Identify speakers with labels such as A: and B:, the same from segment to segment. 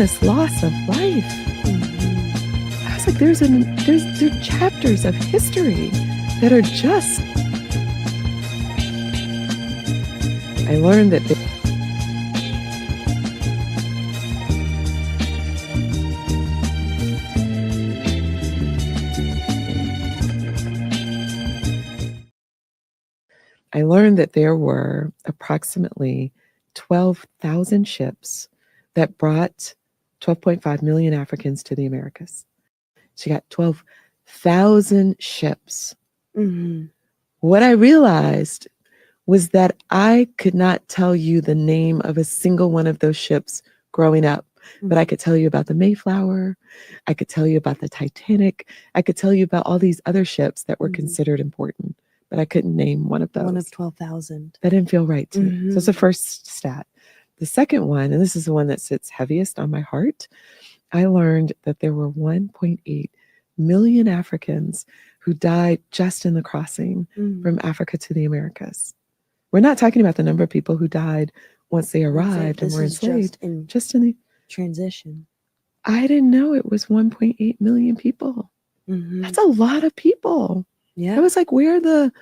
A: enormous loss of life. I was like, there are chapters of history that are just. I learned that. I learned that there were approximately 12,000 ships that brought 12.5 million Africans to the Americas. She got 12,000 ships.
B: Mm-hmm.
A: What I realized was that I could not tell you the name of a single one of those ships growing up, but I could tell you about the Mayflower. I could tell you about the Titanic. I could tell you about all these other ships that were considered important, but I couldn't name one of those.
B: One of 12,000.
A: That didn't feel right to me. So it's the first stat. The second one, and this is the one that sits heaviest on my heart, I learned that there were 1.8 million Africans who died just in the crossing from Africa to the Americas. We're not talking about the number of people who died once they arrived and were enslaved. Just in the
B: transition.
A: I didn't know it was 1.8 million people. That's a lot of people.
B: Yeah.
A: I was like, where the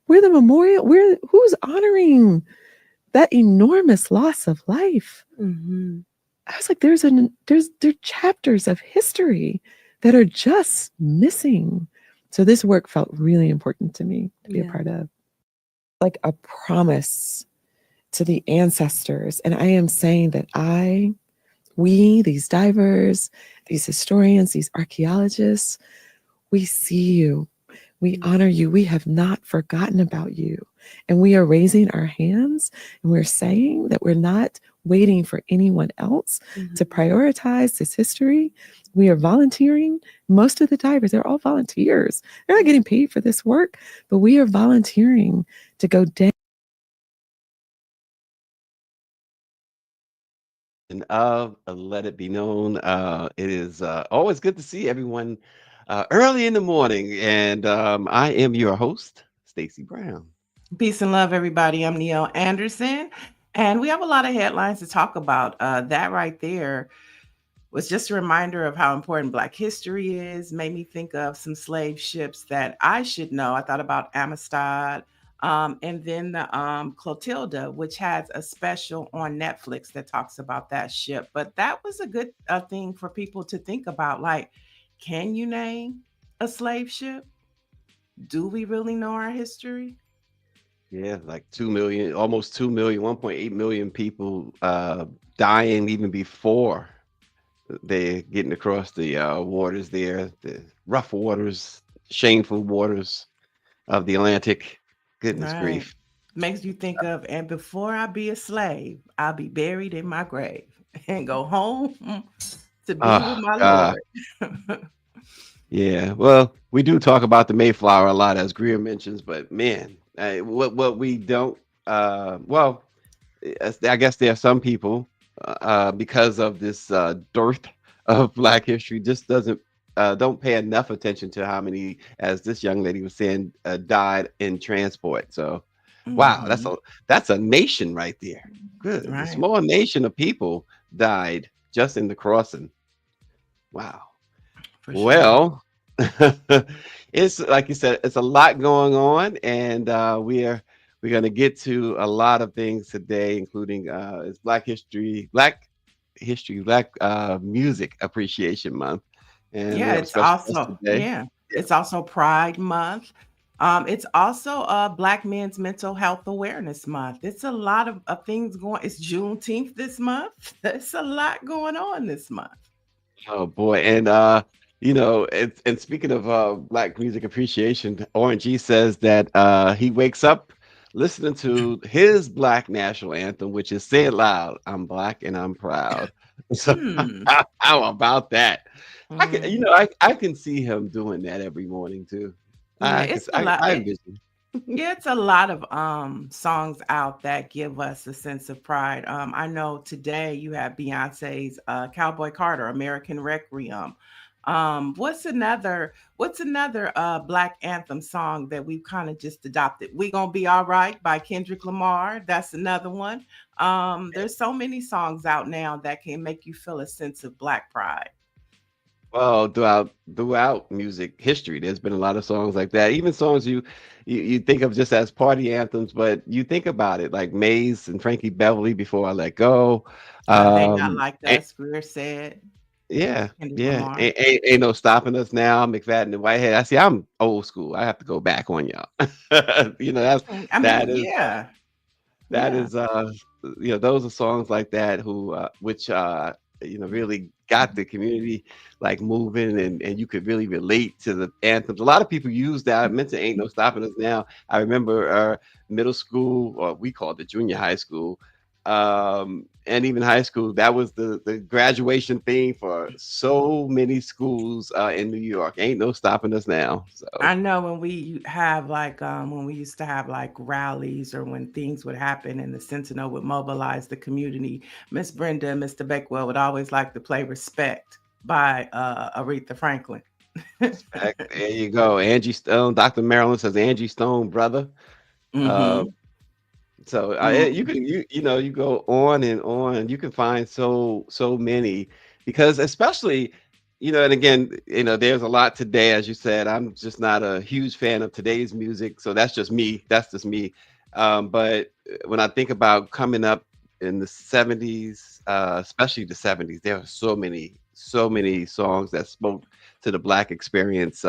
A: memorial? Who's honoring that enormous loss of life? I was like, there are chapters of history that are just missing. So this work felt really important to me to be a part of. Like a promise to the ancestors. And I am saying that we, these divers, these historians, these archaeologists, we see you. We honor you. We have not forgotten about you. And we are raising our hands and we're saying that we're not waiting for anyone else to prioritize this history. We are volunteering. Most of the divers, they're all volunteers. They're not getting paid for this work, but we are volunteering to go down.
C: And let it be known, it is always good to see everyone early in the morning. And I am your host, Stacy Brown.
D: Peace and love, everybody. I'm Niele Anderson, and we have a lot of headlines to talk about. That right there was just a reminder of how important Black history is. Made me think of some slave ships that I should know. I thought about Amistad, and then the Clotilda, which has a special on Netflix that talks about that ship. But that was a good thing for people to think about. Like, can you name a slave ship? Do we really know our history?
C: Yeah, like 2 million, almost 2 million, 1.8 million people dying even before they're getting across the waters there, the rough waters, shameful waters of the Atlantic. Goodness
D: Right.
C: grief.
D: Makes you think of, and before I be a slave, I'll be buried in my grave and go home to be with
C: Oh,
D: my
C: God.
D: Lord.
C: Yeah, well, we do talk about the Mayflower a lot, as Greer mentions, but man, what we don't, well, I guess there are some people, because of this dearth of Black history, just don't pay enough attention to how many, as this young lady was saying, died in transport. So, wow,
D: Mhm.
C: that's a nation right there. Good, a
D: Right.
C: small nation of people died just in the crossing. Wow.
D: For sure.
C: Well, it's like you said, it's a lot going on, and we're going to get to a lot of things today, including it's Black Music Appreciation Month, and we
D: Yeah,
C: have a
D: it's
C: special guest
D: also,
C: today.
D: yeah,
C: Yeah.
D: it's also Pride Month. It's also Black Men's Mental Health Awareness Month. It's a lot of things going. It's Juneteenth this month. There's a lot going on this month.
C: Oh boy, and and speaking of Black Music Appreciation, Orange G says that he wakes up listening to his Black national anthem, which is "Say It Loud, I'm Black and I'm Proud." So
D: Hmm.
C: how about that? I can,
D: Mm.
C: I can see him doing that every morning too.
D: Yeah,
C: I can,
D: it's a lot.
C: I envision.
D: Yeah, it's a lot of songs out that give us a sense of pride. I know today you have Beyonce's Cowboy Carter, American Requiem. What's another black anthem song that we've kind of just adopted? We Gonna Be All Right by Kendrick Lamar. That's another one. There's so many songs out now that can make you feel a sense of black pride.
C: Well, throughout music history, there's been a lot of songs like that. Even songs you think of just as party anthems, but you think about it, like Maze and Frankie Beverly, Before I Let Go.
D: They Not
C: Um,
D: Like
C: a-
D: Us, Greer said,
C: yeah,
D: Kendrick
C: yeah.
D: Lamar.
C: Ain't no stopping us now. McFadden and Whitehead. I see. I'm old school. I have to go back on y'all. That's
D: I mean,
C: that is
D: yeah,
C: that
D: yeah.
C: is those are songs like that who which really got the community like moving, and you could really relate to the anthems. A lot of people use that. I mentioned Ain't No Stopping Us Now. I remember middle school, or we called it junior high school, and even high school. That was the graduation theme for so many schools in New York. Ain't no stopping us now. So
D: I know when we have like when we used to have like rallies or when things would happen and the Sentinel would mobilize the community, Miss Brenda and Mr. Beckwell would always like to play Respect by Aretha Franklin.
C: respect. There you go. Angie Stone. Dr. Marilyn says Angie Stone, brother. Uh,
D: Mm-hmm.
C: so you
D: Mm.
C: can you go on and on. You can find so many, because especially and again, there's a lot today. As you said, I'm just not a huge fan of today's music, so that's just me. But when I think about coming up in the 70s, especially the 70s, there are so many songs that spoke to the black experience,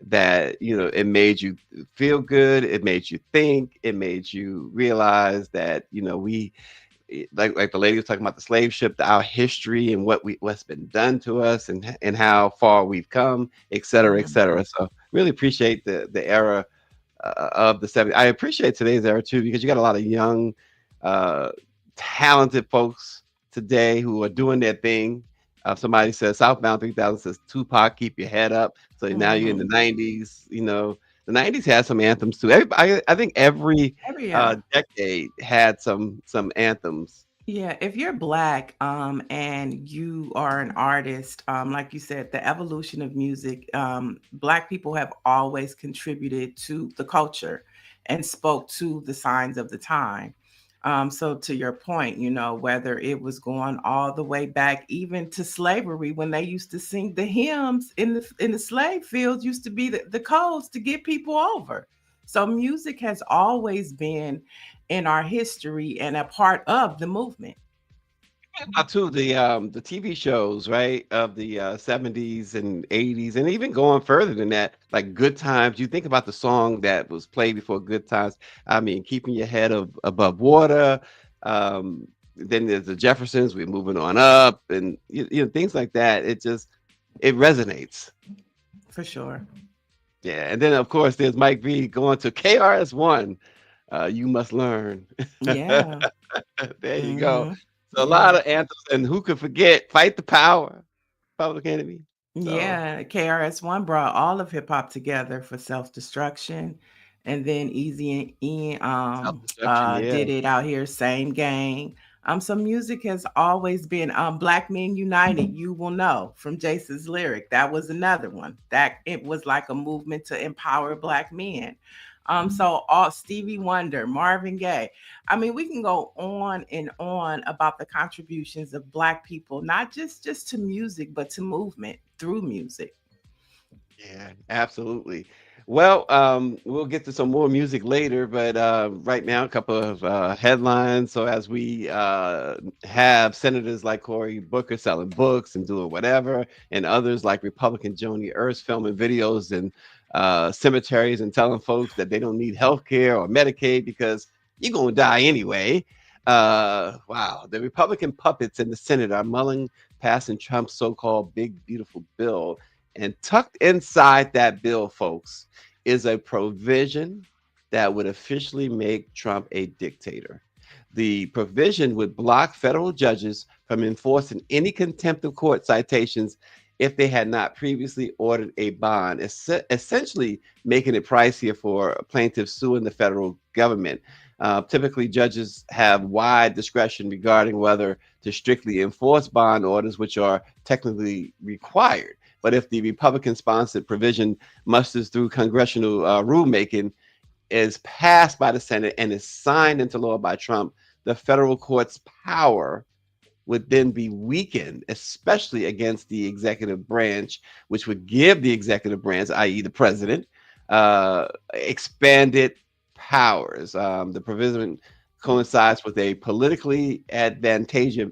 C: that it made you feel good, it made you think, it made you realize that we, like the lady was talking about the slave ship, our history and what's been done to us, and how far we've come, et cetera, et
D: Mhm.
C: cetera. So really appreciate the era of the 70s. I appreciate today's era too, because you got a lot of young, uh, talented folks today who are doing their thing. Somebody says Southbound 3000 says Tupac, keep your head up. So now you're in the
D: Mhm.
C: 90s. The 90s had some anthems too. I think every
D: Every yeah.
C: decade had some anthems.
D: Yeah, if you're black, and you are an artist, like you said, the evolution of music, black people have always contributed to the culture and spoke to the signs of the time. So to your point, whether it was going all the way back even to slavery when they used to sing the hymns in the slave fields used to be the codes to get people over. So music has always been in our history and a part of the movement.
C: Too, the TV shows, right, of the 70s and 80s, and even going further than that, like Good Times. You think about the song that was played before Good Times. I mean, keeping your head above water. Then there's the Jeffersons. We're moving on up, and things like that. It resonates.
D: For sure.
C: Yeah, and then of course there's Mike V going to KRS-One. You must learn.
D: Yeah.
C: There you go.
D: Mhm.
C: So a
D: Yeah.
C: lot of anthems, and who could forget Fight the Power, Public Enemy. So
D: Yeah. KRS-One brought all of hip hop together for self-destruction. And then Easy and Ian
C: self-destruction, yeah.
D: did it out here, same gang. So music has always been Black Men United, you will know from Jason's lyric. That was another one. That it was like a movement to empower black men. So all Stevie Wonder, Marvin Gaye. I mean, we can go on and on about the contributions of black people, not just to music, but to movement through music.
C: Yeah, absolutely. Well, we'll get to some more music later, but right now, a couple of headlines. So, as we have senators like Cory Booker selling books and doing whatever, and others like Republican Joni Ernst filming videos in cemeteries and telling folks that they don't need health care or Medicaid because you're going to die anyway. Wow. The Republican puppets in the Senate are mulling passing Trump's so called big, beautiful bill, and tucked inside that bill, folks, is a provision that would officially make Trump a dictator. The provision would block federal judges from enforcing any contempt of court citations if they had not previously ordered a bond, essentially making it pricier for plaintiffs suing the federal government. Typically, judges have wide discretion regarding whether to strictly enforce bond orders, which are technically required. But if the Republican-sponsored provision musters through congressional rulemaking, is passed by the Senate and is signed into law by Trump, the federal court's power would then be weakened, especially against the executive branch, which would give the executive branch, i.e., the president, expanded powers. The provision coincides with a politically advantageous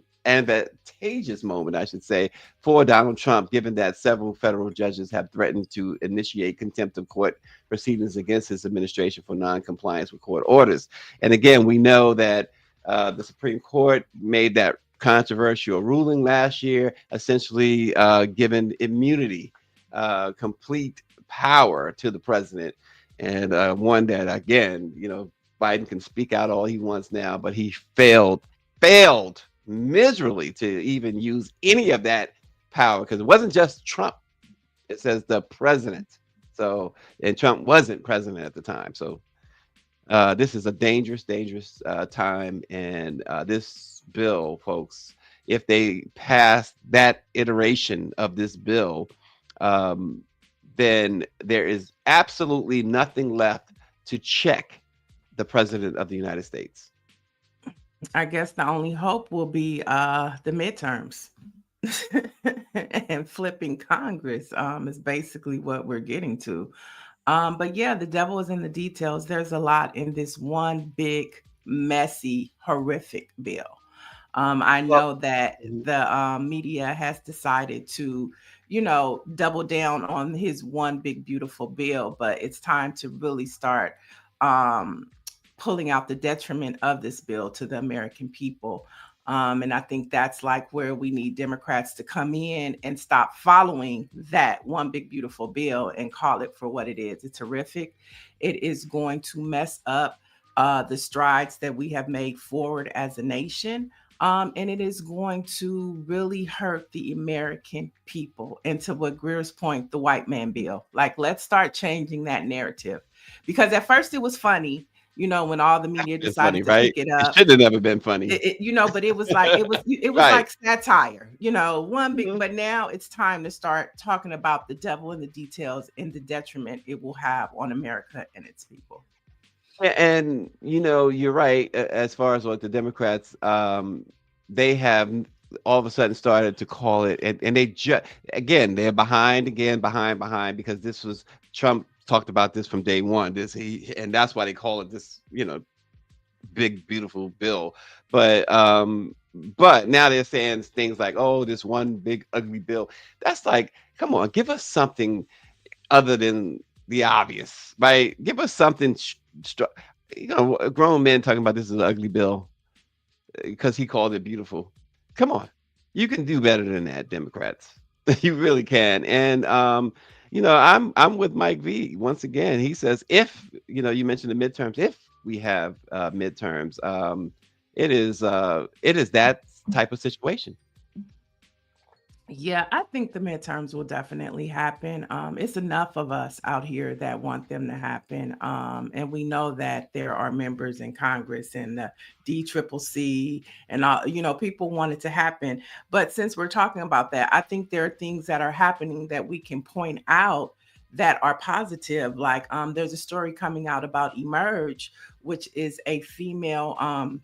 C: moment, I should say, for Donald Trump, given that several federal judges have threatened to initiate contempt of court proceedings against his administration for non-compliance with court orders. And again, we know that the Supreme Court made that controversial ruling last year, essentially given immunity, complete power to the president, and one that, again, Biden can speak out all he wants now, but he failed miserably to even use any of that power, because it wasn't just Trump. It says the president. So, and Trump wasn't president at the time. So this is a dangerous time. And this bill, folks, if they pass that iteration of this bill, then there is absolutely nothing left to check the president of the United States.
D: I guess the only hope will be the midterms. And flipping Congress is basically what we're getting to. But yeah, the devil is in the details. There's a lot in this one big, messy, horrific bill. I know that the media has decided to, double down on his one big, beautiful bill, but it's time to really start pulling out the detriment of this bill to the American people. And I think that's like where we need Democrats to come in and stop following that one big, beautiful bill and call it for what it is. It's horrific. It is going to mess up the strides that we have made forward as a nation. And it is going to really hurt the American people. And to what Greer's point, the white man bill. Like, let's start changing that narrative. Because at first it was funny, when all the media decided to pick it up.
C: It should have never been funny.
D: But it was like it was
C: Right.
D: like satire, one big. But now it's time to start talking about the devil in the details and the detriment it will have on America and its people.
C: And you're right, as far as what the Democrats, they have all of a sudden started to call it, and they again, they're behind, because this was Trump talked about this from day one. And that's why they call it this, big beautiful bill. But now they're saying things like, oh, this one big ugly bill. That's like, come on, give us something other than the obvious, right? Give us something. Grown men talking about this is an ugly bill because he called it beautiful. Come on, you can do better than that, Democrats. You really can. And I'm with Mike V once again. He says, if you mentioned the midterms, if we have midterms, it is that type of situation.
D: Yeah, I think the midterms will definitely happen. It's enough of us out here that want them to happen. And we know that there are members in Congress and the DCCC and all, people want it to happen. But since we're talking about that, I think there are things that are happening that we can point out that are positive. Like there's a story coming out about Emerge, which is a female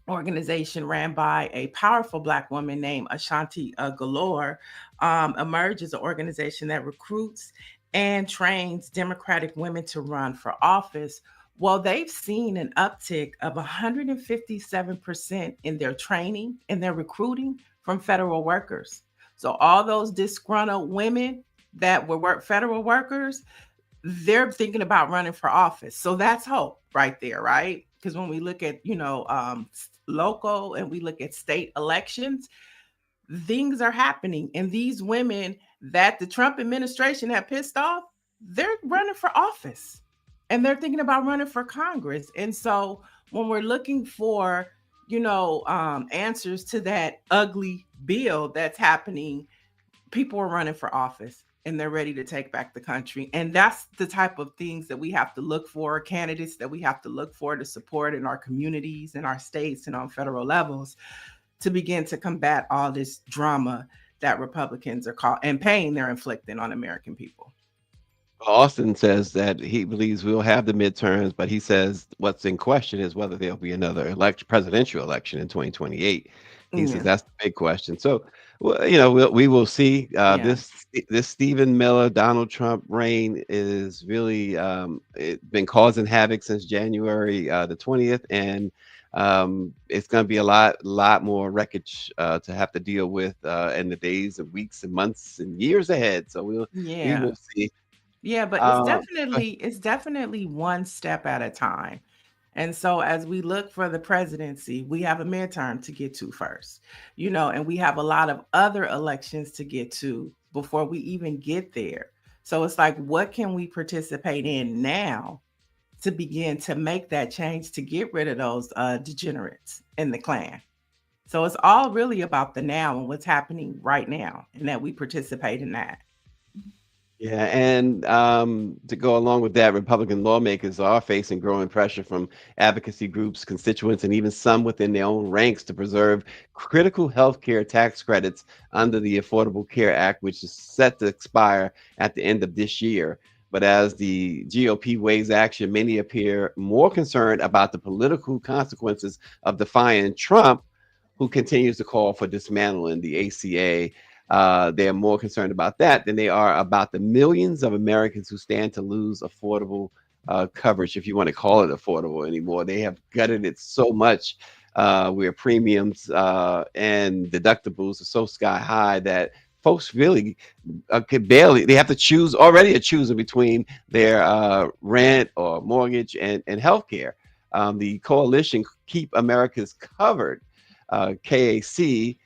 D: organization ran by a powerful Black woman named Ashanti Galore. Emerge is an organization that recruits and trains Democratic women to run for office. Well, they've seen an uptick of 157% in their training and their recruiting from federal workers. So all those disgruntled women that were federal workers, they're thinking about running for office. So that's hope right there, right? Because when we look at, local and we look at state elections, things are happening. And these women that the Trump administration had pissed off, they're running for office and they're thinking about running for Congress. And so when we're looking for, answers to that ugly bill that's happening, people are running for office and they're ready to take back the country. And that's the type of things that we have to look for, candidates that we have to look for to support in our communities, in our states, and on federal levels to begin to combat all this drama that Republicans are and pain they're inflicting on American people.
C: Austin says that he believes we'll have the midterms, but he says what's in question is whether there'll be another presidential election in 2028. He says
D: Yeah.
C: that's the big question. So, well, we will see.
D: Yeah.
C: This Stephen Miller, Donald Trump reign is really been causing havoc since January the 20th, and it's going to be a lot more wreckage to have to deal with in the days and weeks and months and years ahead. So we
D: Yeah.
C: will see.
D: Yeah, but it's definitely one step at a time. And so as we look for the presidency, we have a midterm to get to first, and we have a lot of other elections to get to before we even get there. So it's like, what can we participate in now to begin to make that change to get rid of those degenerates in the Klan? So it's all really about the now and what's happening right now, and that we participate in that.
C: Yeah, and to go along with that, Republican lawmakers are facing growing pressure from advocacy groups, constituents, and even some within their own ranks to preserve critical healthcare tax credits under the Affordable Care Act, which is set to expire at the end of this year. But as the GOP weighs action, many appear more concerned about the political consequences of defying Trump, who continues to call for dismantling the ACA. They are more concerned about that than they are about the millions of Americans who stand to lose affordable coverage, if you want to call it affordable anymore. They have gutted it so much where premiums and deductibles are so sky high that folks really could barely, they have to choose between their rent or mortgage and healthcare. The coalition Keep Americans Covered, KAC,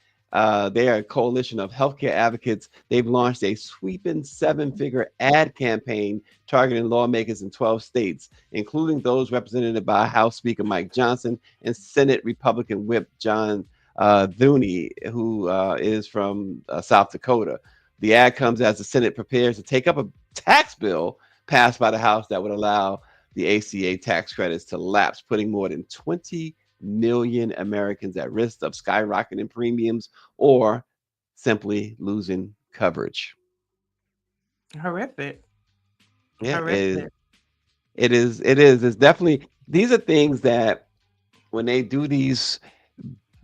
C: they are a coalition of healthcare advocates. They've launched a sweeping 7-figure ad campaign targeting lawmakers in 12 states, including those represented by House Speaker Mike Johnson and Senate Republican Whip John Thune, who is from South Dakota. The ad comes as the Senate prepares to take up a tax bill passed by the House that would allow the ACA tax credits to lapse, putting more than 20 million Americans at risk of skyrocketing premiums or simply losing coverage.
D: Horrific.
C: Yeah,
D: Horrific.
C: it is. It's definitely, these are things that when they do these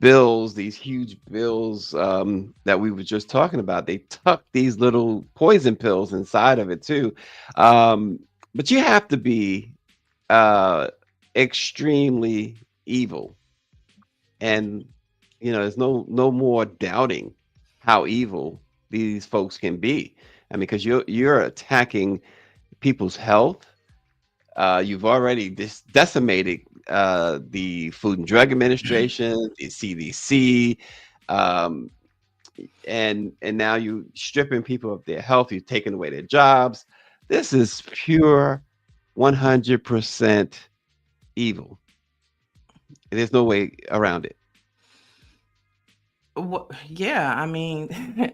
C: bills, these huge bills that we were just talking about, they tuck these little poison pills inside of it too. But you have to be extremely evil, and there's no more doubting how evil these folks can be. I mean, because you're attacking people's health. You've already decimated the Food and Drug Administration, the CDC, and now you stripping people of their health. You're taking away their jobs. This is pure 100% evil. There's no way around it.
D: Yeah, I mean,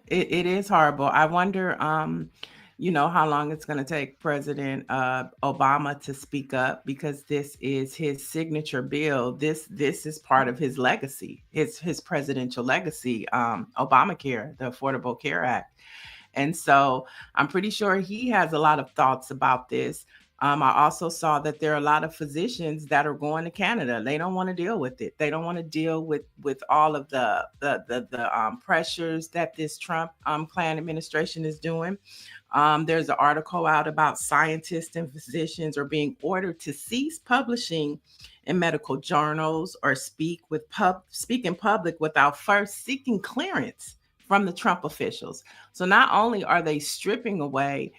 D: it is horrible. I wonder, how long it's going to take President Obama to speak up, because this is his signature bill. This is part of his legacy, his presidential legacy, Obamacare, the Affordable Care Act. And so I'm pretty sure he has a lot of thoughts about this. I also saw that there are a lot of physicians that are going to Canada. They don't want to deal with it. They don't want to deal with all of the pressures that this Trump Klan administration is doing. There's an article out about scientists and physicians are being ordered to cease publishing in medical journals or speak in public without first seeking clearance from the Trump officials. So not only are they stripping away,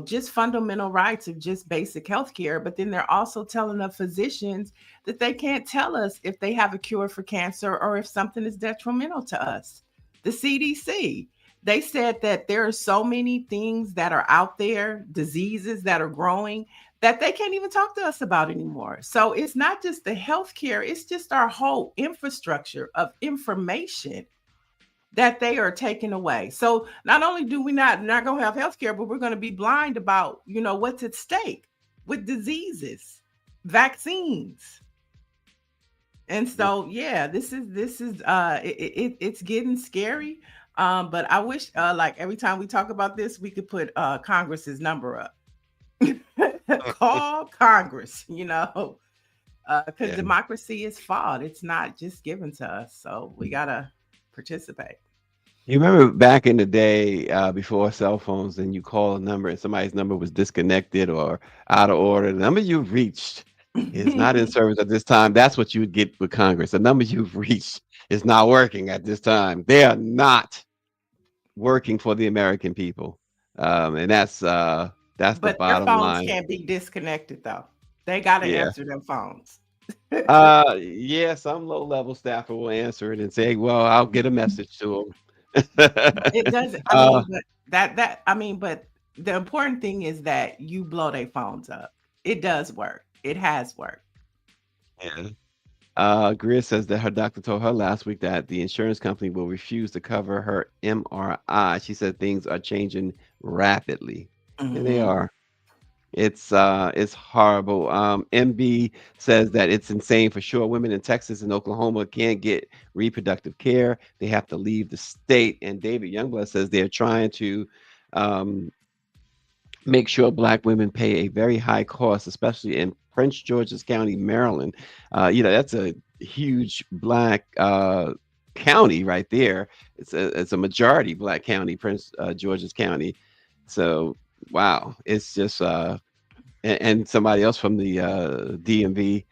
D: just fundamental rights of just basic health care, but then they're also telling the physicians that they can't tell us if they have a cure for cancer or if something is detrimental to us. The CDC, they said that there are so many things that are out there, diseases that are growing, that they can't even talk to us about anymore. So it's not just the healthcare, it's just our whole infrastructure of information that they are taking away. So not only do we not going to have healthcare, but we're going to be blind about, what's at stake with diseases, vaccines. And so, yeah, this is it's getting scary. But I wish, like every time we talk about this, we could put Congress's number up. Call Congress, because
C: Yeah.
D: democracy is fought. It's not just given to us, so we gotta participate.
C: You remember back in the day, before cell phones, and you call a number and somebody's number was disconnected or out of order. The number you've reached is not in service at this time. That's what you would get with Congress. The number you've reached is not working at this time. They are not working for the American people, and that's the
D: But their
C: bottom
D: phones
C: line.
D: can't be disconnected though. They gotta
C: Yeah.
D: answer them phones.
C: Yeah. Some low-level staffer will answer it and say, "Well, I'll get a message to
D: But it
C: them."
D: doesn't. I mean, but that I mean, but the important thing is that you blow their phones up. It does work. It has worked.
C: Yeah. Greer says that her doctor told her last week that the insurance company will refuse to cover her MRI. She said things are changing rapidly, and they
D: Hmm.
C: are. It's horrible. MB says that it's insane for sure. Women in Texas and Oklahoma can't get reproductive care. They have to leave the state. And David Youngblood says they're trying to um, make sure Black women pay a very high cost, especially in Prince George's County, Maryland. That's a huge Black county right there. It's a majority Black county, Prince George's County. So wow, it's just and somebody else from the DMV,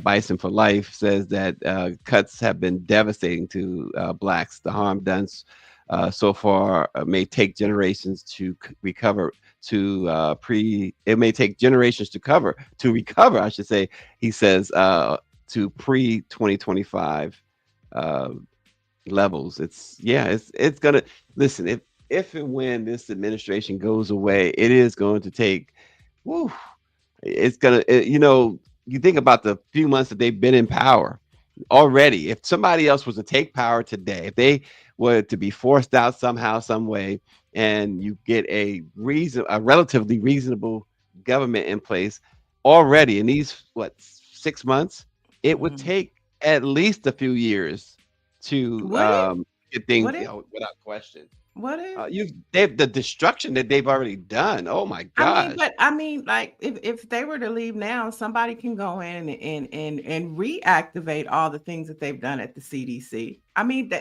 C: Bison for Life, says that cuts have been devastating to Blacks. The harm done so far may take generations to recover. It may take generations to recover. I should say. He says to pre 2025 levels. It's gonna listen. If and when this administration goes away, it is going to take. Woo, it's gonna you think about the few months that they've been in power already. If somebody else was to take power today, if they were to be forced out somehow, some way, and you get a relatively reasonable government in place already in these 6 months, it would
D: Hmm.
C: take at least a few years to
D: Would it?
C: get things,
D: Would it?
C: without question.
D: Would it?
C: They've the destruction that they've already done. Oh my gosh.
D: I mean, like if they were to leave now, somebody can go in and reactivate all the things that they've done at the CDC. I,
C: Mhm.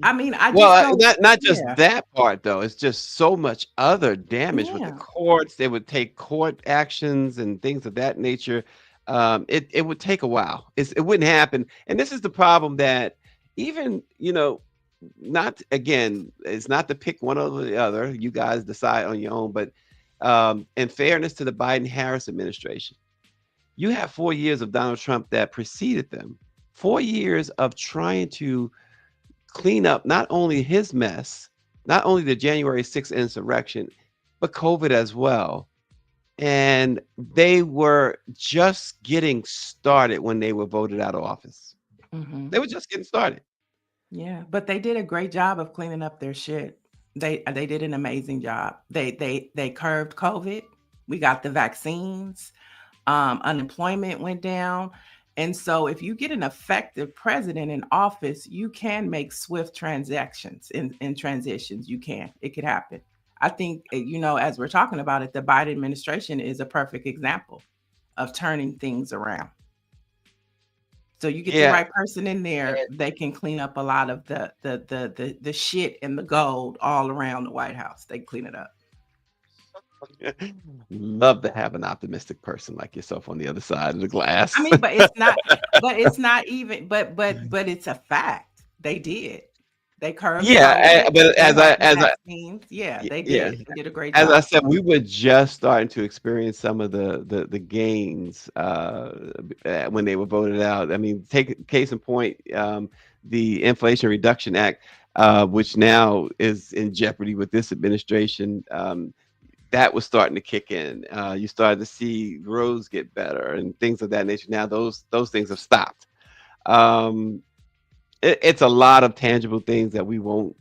D: I mean, I
C: Well,
D: just don't.
C: not just
D: Yeah,
C: that part though. It's just so much other damage with the
D: yeah.
C: courts. They would take court actions and things of that nature. It would take a while. It wouldn't happen. And this is the problem that even not again. It's not to pick one over the other. You guys decide on your own. But in fairness to the Biden-Harris administration, you have 4 years of Donald Trump that preceded them. 4 years of trying to clean up not only his mess, not only the January 6th insurrection, but COVID as well. And they were just getting started when they were voted out of office.
D: Hmm.
C: They were just getting started.
D: Yeah, but they did a great job of cleaning up their shit. They did an amazing job. They curbed COVID. We got the vaccines. Unemployment went down. And so if you get an effective president in office, you can make swift transactions in transitions. You can. It could happen. I think as we're talking about it, the Biden administration is a perfect example of turning things around. So you get the
C: Yeah.
D: right person in there, they can clean up a lot of the shit and the gold all around the White House. They clean it up.
C: Love to have an optimistic person like yourself on the other side of the
D: I
C: glass.
D: mean, but it's not even but it's a fact. They did. They curbed
C: Yeah,
D: COVID.
C: but
D: They
C: as
D: had
C: I
D: the
C: as I
D: vaccines. Yeah,
C: y-
D: they
C: yeah,
D: did. They did a great
C: as I
D: job.
C: said, we were just starting to experience some of the gains when they were voted out. I mean, take case in point, the Inflation Reduction Act, which now is in jeopardy with this administration. That was starting to kick in. You started to see roads get better and things of that nature. Now those things have stopped. Um, it's a lot of tangible things that we won't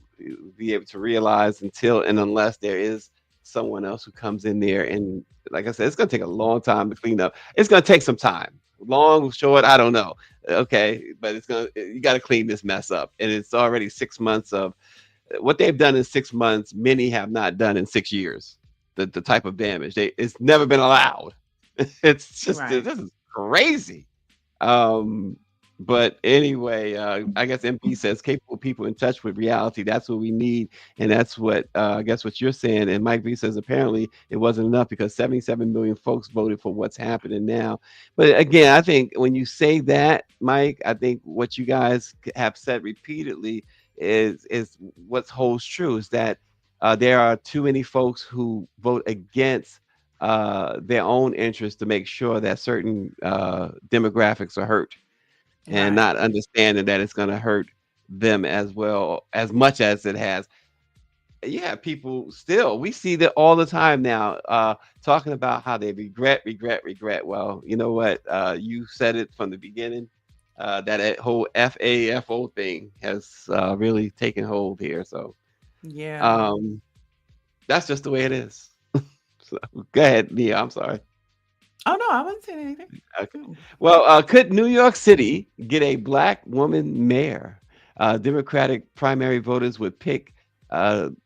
C: be able to realize until and unless there is someone else who comes in there. And like I said, it's going to take a long time to clean up. It's going to take some time. long, short, I don't know. Okay, but you got to clean this mess up, and it's already 6 months of what they've done in 6 months. Many have not done in 6 years. The type of damage it's never been allowed. It's just
D: Right.
C: this is crazy. Um, but anyway, I guess MP says capable people in touch with reality. That's what we need, and that's what I guess what you're saying. And Mike V says apparently it wasn't enough because 77 million folks voted for what's happening now. But again, I think when you say that, Mike, I think what you guys have said repeatedly is what holds true is that there are too many folks who vote against their own interests to make sure that certain demographics are hurt and
D: Right.
C: not understanding that it's going to hurt them as well as much as it has. Yeah, people still, we see that all the time now, talking about how they regret. Well, you know what? You said it from the beginning. That whole FAFO thing has really taken hold here. So
D: Yeah.
C: um, that's just the way it is. So, go ahead, Nia. I'm sorry.
D: Oh no, I wasn't saying anything.
C: Okay.
D: Mm.
C: Well, could New York City get a black woman mayor? Democratic primary voters would pick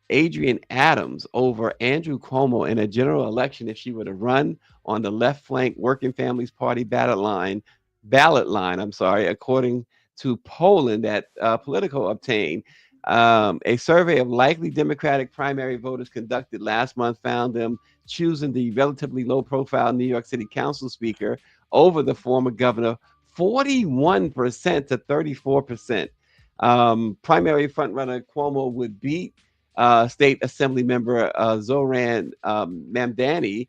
C: Adrian Adams over Andrew Cuomo in a general election if she were to run on the left flank Working Families Party ballot line. I'm sorry, according to polling that Politico obtained. A survey of likely Democratic primary voters conducted last month found them choosing the relatively low profile New York City Council speaker over the former governor 41% to 34%. Primary frontrunner Cuomo would beat State Assembly member Zoran Mamdani,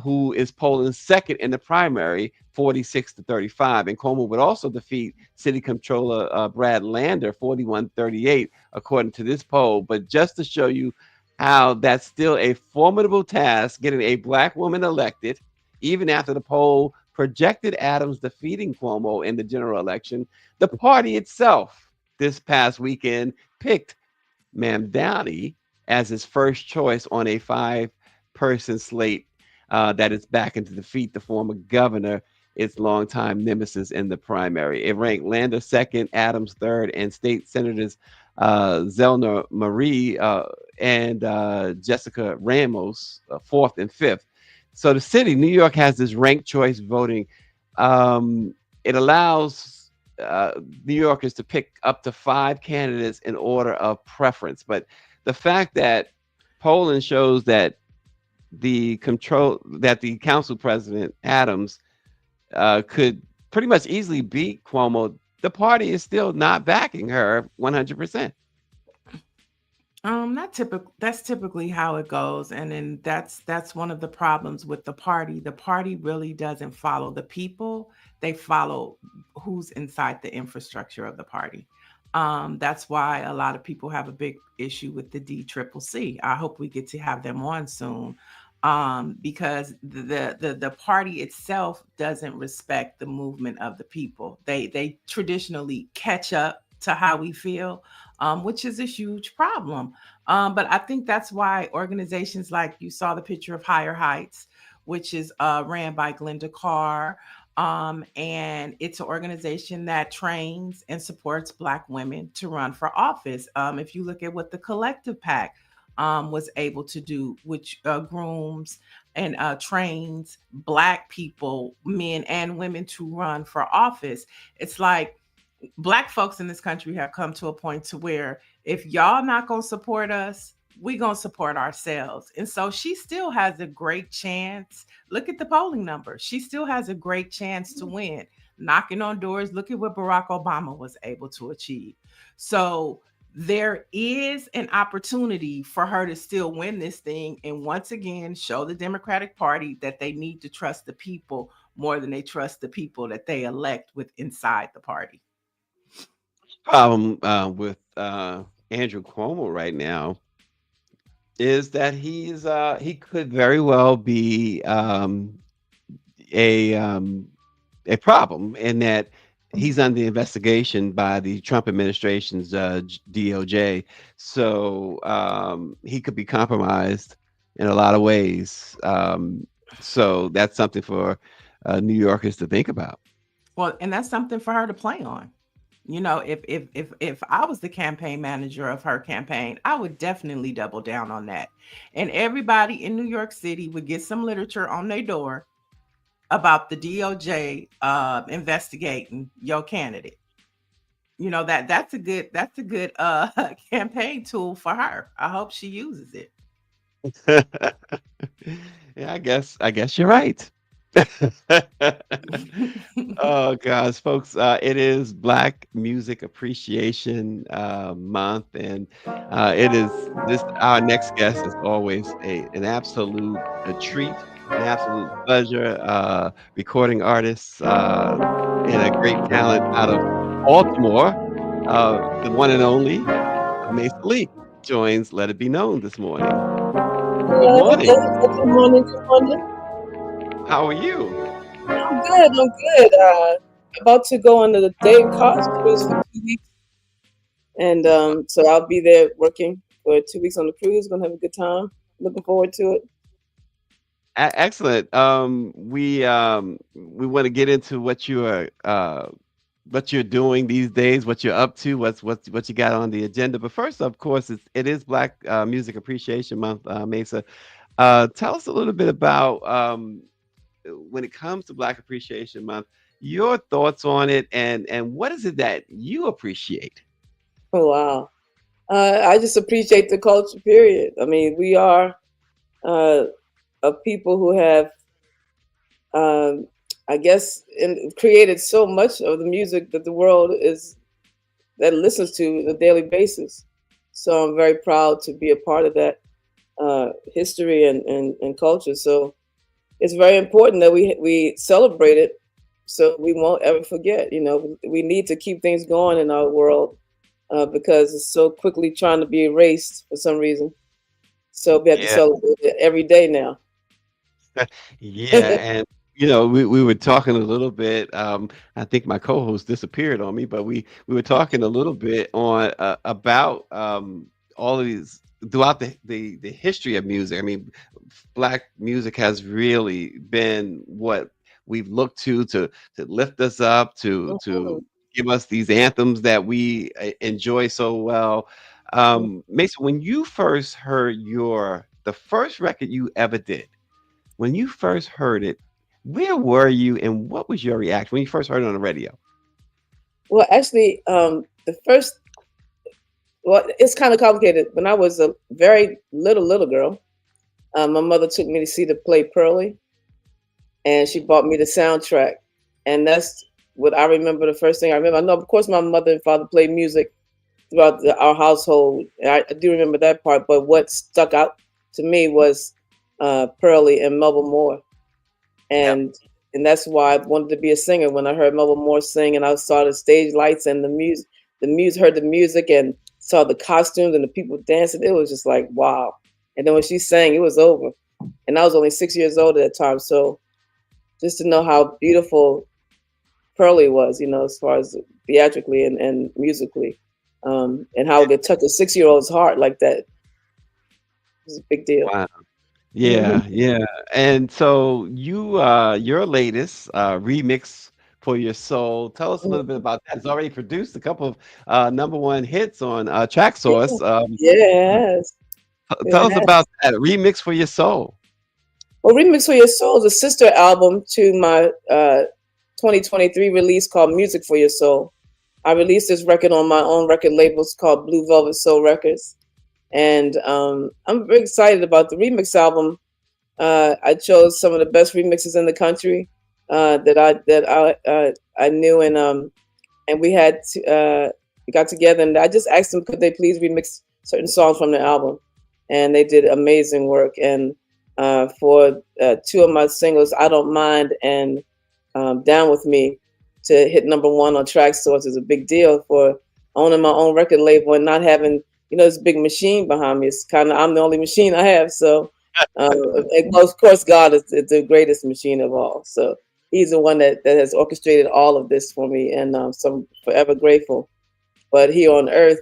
C: who is polling second in the primary, 46 to 35. And Cuomo would also defeat City Controller Brad Lander, 41-38, according to this poll. But just to show you how that's still a formidable task, getting a black woman elected, even after the poll projected Adams defeating Cuomo in the general election, the party itself this past weekend picked Mamdani as his first choice on a five-person slate that is backing to defeat the former governor, its longtime nemesis in the primary. It ranked Lander second, Adams third, and state senators Zelna Marie and Jessica Ramos fourth and fifth. So the city, New York, has this ranked choice voting. It allows New Yorkers to pick up to 5 candidates in order of preference. But the fact that polling shows that the council president Adams could pretty much easily beat Cuomo, the party is still not backing her 100%.
D: That's typically how it goes, and then that's one of the problems with the party. The party really doesn't follow the people; they follow who's inside the infrastructure of the party. That's why a lot of people have a big issue with the DCCC. I hope we get to have them on soon, because the party itself doesn't respect the movement of the people. They traditionally catch up to how we feel, which is a huge problem. But I think that's why organizations like you saw the picture of Higher Heights, which is ran by Glenda Carr. And it's an organization that trains and supports Black women to run for office. If you look at what the Collective PAC was able to do, which grooms and trains Black people, men and women, to run for office, it's like Black folks in this country have come to a point to where if y'all not gonna support us, we gonna support ourselves. And so she still has a great chance. Look at the polling numbers. She still has a great chance to win. Knocking on doors. Look at what Barack Obama was able to achieve. So there is an opportunity for her to still win this thing and once again show the Democratic Party that they need to trust the people more than they trust the people that they elect with inside the party.
C: Problem with Andrew Cuomo right now is that he could very well be a um, a problem in that he's under investigation by the Trump administration's DOJ. So he could be compromised in a lot of ways. So that's something for New Yorkers to think about.
D: Well, and that's something for her to play on. You know, if I was the campaign manager of her campaign, I would definitely double down on that. And everybody in New York City would get some literature on their door about the DOJ investigating your candidate. You know, that's a good campaign tool for her. I hope she uses it.
C: Yeah, I guess you're right. Oh gosh, folks, it is Black Music Appreciation Month, and it is this our next guest is always an absolute a treat, an absolute pleasure. Recording artists and a great talent out of Baltimore, the one and only Maysa Lee joins Let It Be Known this morning. Good morning.
E: Good morning. Good morning.
C: How are you?
E: I'm good. I'm good. About to go on the Dave Cost cruise for 2 weeks, and so I'll be there working for 2 weeks on the cruise. Gonna have a good time. Looking forward to it.
C: Excellent. We want to get into what you're doing these days, what you're up to, what you got on the agenda. But first, of course, it is Black Music Appreciation Month, Mesa. Tell us a little bit about when it comes to Black Appreciation Month, your thoughts on it, and what is it that you appreciate?
E: Oh wow. I just appreciate the culture. Period. I mean, we are a people who have, I guess, created so much of the music that the world listens to on a daily basis. So I'm very proud to be a part of that history and culture. So it's very important that we celebrate it, so we won't ever forget. You know, we need to keep things going in our world because it's so quickly trying to be erased for some reason. So we have to
C: Yeah,
E: celebrate it every day now.
C: yeah, and we were talking a little bit. I think my co-host disappeared on me, but we were talking a little bit on about all of these throughout the history of music. I mean, Black music has really been what we've looked to lift us up, to
E: Mhm.
C: give us these anthems that we enjoy so well. Mason, when you first heard the first record you ever did, when you first heard it, where were you and what was your reaction when you first heard it on the radio?
E: Well, actually, the first, well, it's kind of complicated. When I was a very little girl, my mother took me to see the play Pearly, and she bought me the soundtrack, and that's what I remember. The first thing I remember, I know, of course, my mother and father played music throughout our household. And I do remember that part, but what stuck out to me was Pearly and Melba Moore,
C: Yep.
E: and that's why I wanted to be a singer. When I heard Melba Moore sing, and I saw the stage lights and heard the music, and saw the costumes and the people dancing, it was just like wow. And then when she sang, it was over, and I was only 6 years old at that time. So just to know how beautiful Pearly was, you know, as far as theatrically and musically, and how it could touch a 6-year-old's heart like that is a big deal.
C: Wow.
E: Hmm.
C: Yeah, yeah. And so your latest remix for your soul. Tell us a little bit about that. It's already produced a couple of number one hits on Track Source.
E: Yes,
C: Tell
E: it
C: us
E: has.
C: about that remix for your soul.
E: Well, Remix for Your Soul is a sister album to my 2023 release called Music for Your Soul. I released this record on my own record label. It's called Blue Velvet Soul Records. And I'm very excited about the remix album. I chose some of the best remixes in the country that I knew, and we got together, and I just asked them could they please remix certain songs from the album, and they did amazing work. And for two of my singles, I Don't Mind and Down With Me, to hit number one on Track Source is a big deal. For owning my own record label and not having, you know, this big machine behind me. It's kind of, I'm the only machine I have. So, of course, God is the greatest machine of all. So he's the one that has orchestrated all of this for me. And so I'm forever grateful. But here on earth,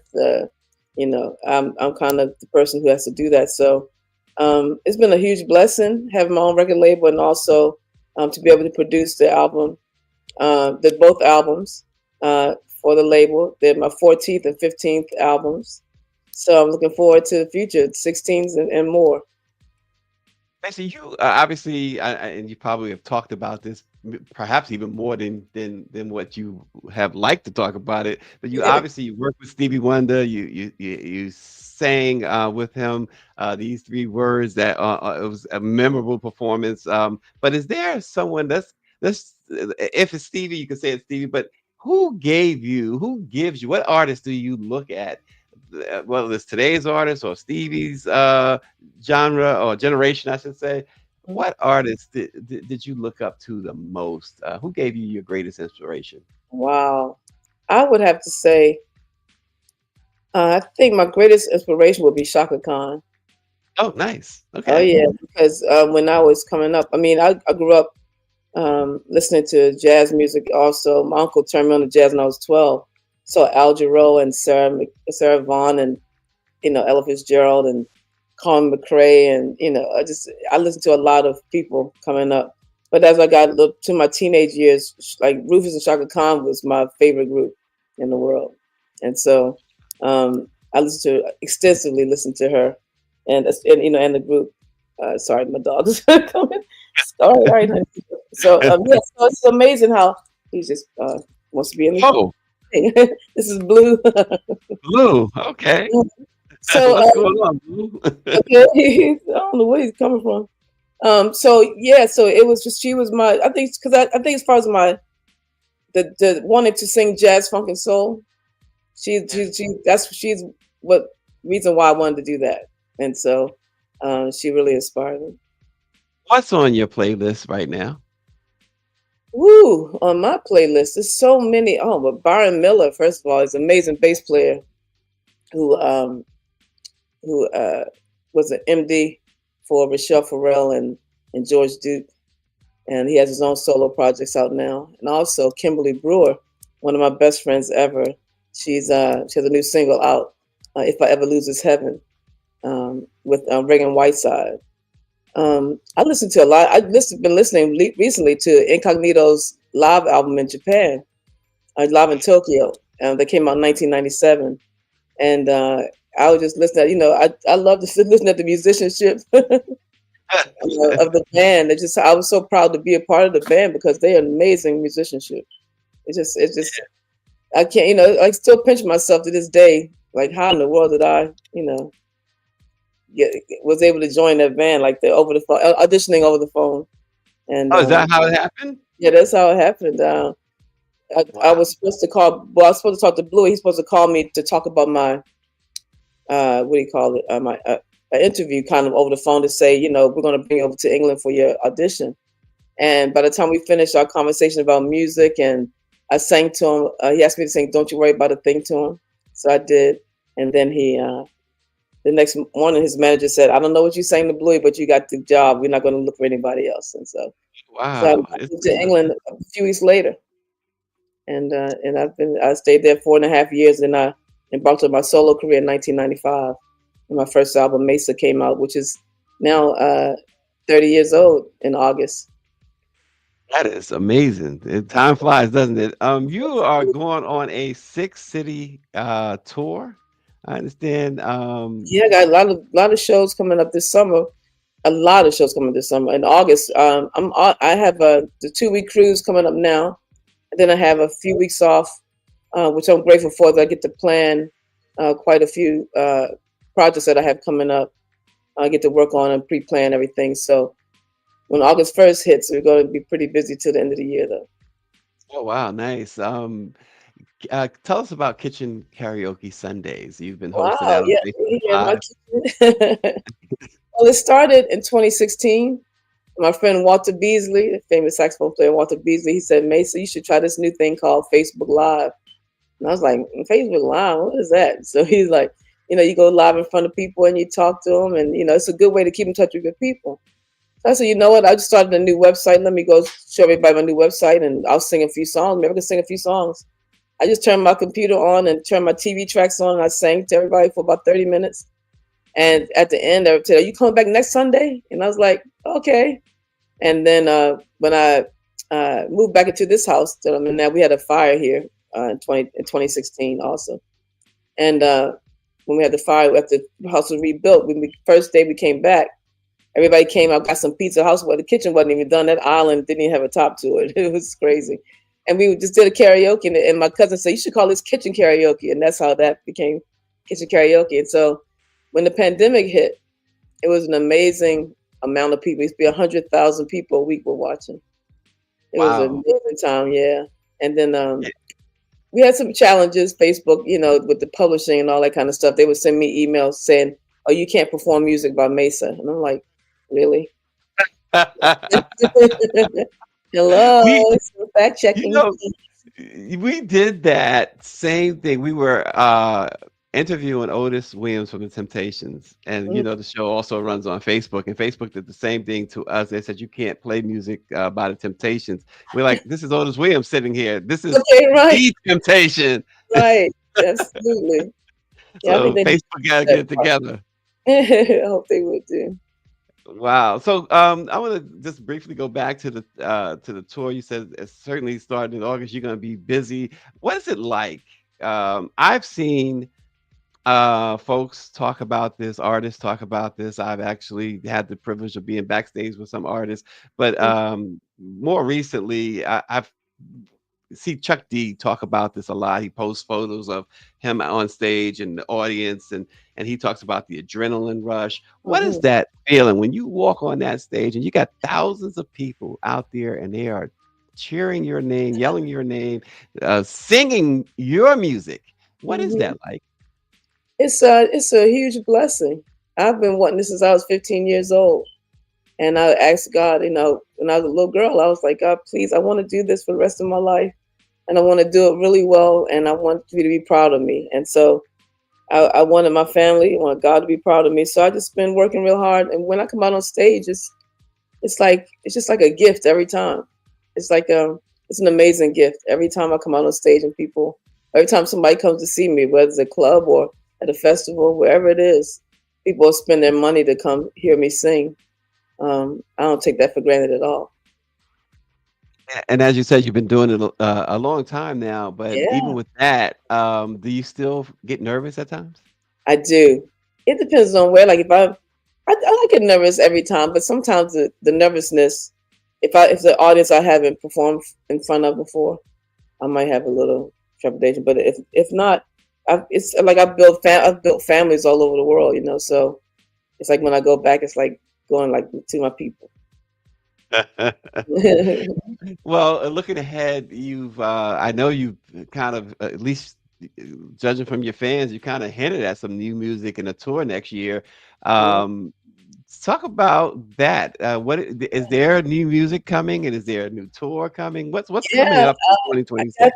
E: you know, I'm kind of the person who has to do that. So it's been a huge blessing having my own record label, and also to be able to produce the album, both albums for the label. They're my 14th and 15th albums. So I'm looking forward to the future, 16s and more.
C: Actually, you obviously, and you probably have talked about this, perhaps even more than what you have liked to talk about it. But you obviously worked with Stevie Wonder. You sang with him these three words that it was a memorable performance. But is there someone that's if it's Stevie, you can say it's Stevie. But who gives you? What artist do you look at? Whether it's today's artist or Stevie's genre or generation, I should say. What artist did you look up to the most? Who gave you your greatest inspiration?
E: Wow. I would have to say, I think my greatest inspiration would be Shaka Khan.
C: Oh, nice.
E: Oh,
C: Okay.
E: yeah. Because when I was coming up, I mean, I grew up listening to jazz music also. My uncle turned me on to jazz when I was 12. So Al Jarreau and Sarah Vaughan and, Ella Fitzgerald and Colin McRae. And, I listened to a lot of people coming up. But as I got to my teenage years, like Rufus and Shaka Khan was my favorite group in the world. And so I extensively listened to her and the group. Sorry, my dog is coming. All right. So so it's amazing how he just wants to be in the
C: Oh,
E: This is Blue.
C: Blue. Okay.
E: So
C: What's going on, Blue?
E: okay, I don't know where he's coming from. So it was just she was my I think as far as my the wanting to sing jazz, funk, and soul, she's what reason why I wanted to do that, and so she really inspired me.
C: What's on your playlist right now?
E: Woo! On my playlist, there's so many. Oh, but Byron Miller, first of all, is an amazing bass player who was an MD for Rochelle Farrell and George Duke, and he has his own solo projects out now. And also Kimberly Brewer, one of my best friends ever. She has a new single out, "If I Ever Lose This Heaven," with Reagan Whiteside. I listened to a lot. Been listening recently to Incognito's live album in Japan, live in Tokyo. That came out in 1997, and I was just listening. I love to listen to the musicianship of the band. I was so proud to be a part of the band because they are amazing musicianship. It's just I can't. I still pinch myself to this day. Like, how in the world did I, was able to join that band, like the over the phone, auditioning over the phone. And
C: Oh, is that how it happened?
E: yeah, that's how it happened. I was supposed to call. Well, I was supposed to talk to Blue. He's supposed to call me to talk about my what do you call it? My interview, kind of over the phone, to say, we're going to bring you over to England for your audition. And by the time we finished our conversation about music, and I sang to him, he asked me to sing "Don't You Worry About a Thing" to him, so I did. And then the next morning, his manager said, "I don't know what you sang to Bluey, but you got the job. We're not going to look for anybody else." And so I
C: Wow.
E: moved to England a few weeks later, and I stayed there 4.5 years, and I embarked on my solo career in 1995. And my first album, Maysa, came out, which is now 30 years old in August.
C: That is amazing. Time flies, doesn't it? You are going on a 6-city tour. I understand.
E: Yeah, I got a lot of shows coming up this summer. A lot of shows coming this summer. In August, I have the 2-week cruise coming up now, and then I have a few weeks off, which I'm grateful for. That I get to plan quite a few projects that I have coming up. I get to work on and pre-plan everything. So when August 1st hits, we're going to be pretty busy till the end of the year, though.
C: Oh wow, nice. Tell us about Kitchen Karaoke Sundays. You've been hosting that
E: Wow,
C: on
E: yeah,
C: Facebook
E: yeah.
C: Live.
E: Well, it started in 2016. My friend Walter Beasley, the famous saxophone player Walter Beasley, he said, "Maysa, you should try this new thing called Facebook Live." And I was like, "Facebook Live? What is that?" So he's like, you go live in front of people and you talk to them, and it's a good way to keep in touch with your people. So I said, you know what? I just started a new website. Let me go show everybody my new website, and I'll sing a few songs. Maybe I can sing a few songs. I just turned my computer on and turned my TV tracks on, and I sang to everybody for about 30 minutes. And at the end, they would say, "Are you coming back next Sunday?" And I was like, "Okay." And then when I moved back into this house that I'm in now, we had a fire here in 2016 also. And when we had the fire, after the house was rebuilt, when we first day we came back, everybody came out, got some pizza. House, well, the kitchen wasn't even done. That island didn't even have a top to it. It was crazy. And we just did a karaoke, and my cousin said, "You should call this kitchen karaoke," and that's how that became kitchen karaoke. And so, when the pandemic hit, it was an amazing amount of people. It used to be 100,000 people a week were watching. It was an
C: Wow.
E: amazing time, yeah. And then we had some challenges, Facebook, with the publishing and all that kind of stuff. They would send me emails saying, "Oh, you can't perform music by Maysa," and I'm like, "Really?" Hello,
C: we,
E: fact
C: you
E: checking.
C: know, we did that same thing. We were interviewing Otis Williams from the Temptations, and
E: Mm,
C: the show also runs on Facebook. And Facebook did the same thing to us. They said you can't play music by the Temptations. We're like, this is Otis Williams sitting here. This is
E: okay, right,
C: the Temptation.
E: right, absolutely. Yeah, I think
C: So
E: they need
C: Facebook got to get
E: that
C: it
E: part.
C: together.
E: I hope they would do.
C: Wow. So I want to just briefly go back to the tour. You said it's certainly starting in August. You're going to be busy. What is it like? I've seen folks talk about this, artists talk about this. I've actually had the privilege of being backstage with some artists, but
E: Mm,
C: more recently, I've see Chuck D talk about this a lot. He posts photos of him on stage and the audience, and he talks about the adrenaline rush. What is
E: mhm,
C: that feeling when you walk on that stage and you got thousands of people out there and they are cheering your name, yelling your name, singing your music? What is
E: mhm.
C: that like?
E: It's a huge blessing. I've been wanting this since I was 15 years old. And I asked God, when I was a little girl, I was like, "God, please, I want to do this for the rest of my life. And I want to do it really well. And I want you to be proud of me." And so I wanted my family, I wanted God to be proud of me. So I just been working real hard. And when I come out on stage, it's just like a gift every time. It's like it's an amazing gift every time I come out on stage and every time somebody comes to see me, whether it's a club or at a festival, wherever it is, people spend their money to come hear me sing. I don't take that for granted at all.
C: And as you said, you've been doing it a long time now. But even
E: Yeah,
C: with that, do you still get nervous at times?
E: I do. It depends on where. Like if I get nervous every time, but sometimes the nervousness, if the audience I haven't performed in front of before, I might have a little trepidation. But if not, it's like I've built families all over the world, So it's like when I go back, it's like going like to my people.
C: Well, looking ahead, I know you've kind of, at least judging from your fans, you kind of hinted at some new music and a tour next year.
E: Yeah.
C: Um, Talk about that. Is there new music coming, and is there a new tour coming? What's coming
E: Yeah,
C: up in
E: I
C: 2026?
E: got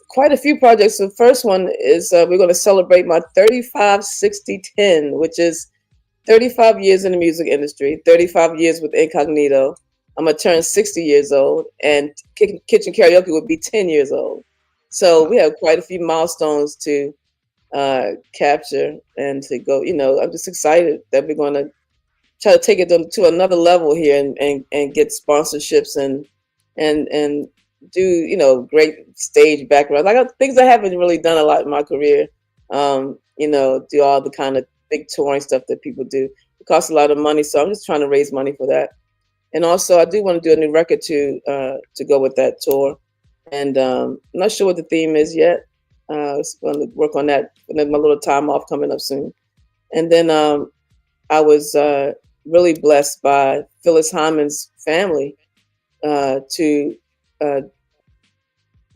E: quite a few projects. The first one is we're going to celebrate my 35, 60, 10, which is 35 years in the music industry, 35 years with Incognito. I'm going to turn 60 years old, and Kitchen Karaoke would be 10 years old. So we
C: Wow.
E: have quite a few milestones to capture and to go. I'm just excited that we're going to try to take it to another level here and get sponsorships and do great stage background like things I haven't really done a lot in my career. Do all the kind of big touring stuff that people do. It costs a lot of money, so I'm just trying to raise money for that. And also, I do want to do a new record to go with that tour. And I'm not sure what the theme is yet. I'm going to work on that. And then my little time off coming up soon. And then I was really blessed by Phyllis Hyman's family to uh,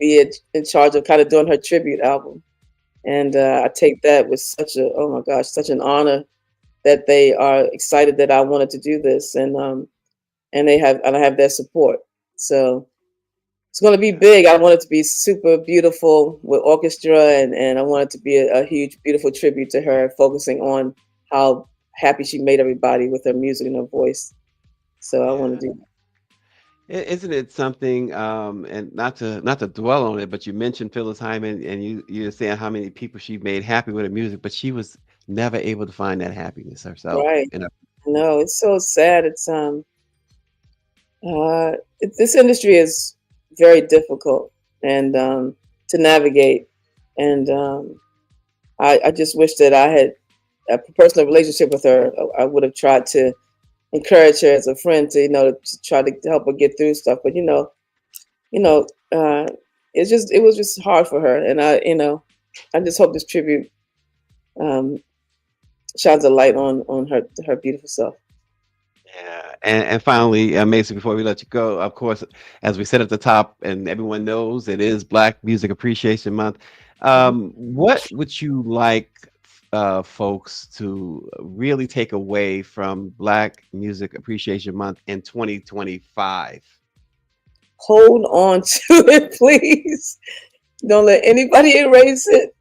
E: be in charge of kind of doing her tribute album. And I take that with oh my gosh, such an honor that they are excited that I wanted to do this, and I have their support. So it's going to be big. I want it to be super beautiful with orchestra, and I want it to be a huge, beautiful tribute to her, focusing on how happy she made everybody with her music and her voice. So I want to
C: Yeah.
E: do
C: Isn't it something, and not to dwell on it, but you mentioned Phyllis Hyman, and you're saying how many people she made happy with her music, but she was never able to find that happiness herself.
E: right.
C: And
E: No, it's so sad. It's This industry is very difficult and to navigate, and I just wish that I had a personal relationship with her. I would have tried to encourage her as a friend to, to try to help her get through stuff. But you know, it was just hard for her, and I just hope this tribute um, shines a light on her beautiful self.
C: Yeah, and finally, Mason, before we let you go, of course, as we said at the top, and everyone knows it is Black Music Appreciation Month. What would you like folks to really take away from Black Music Appreciation Month in 2025?
E: Hold on to it, please. Don't let anybody erase it.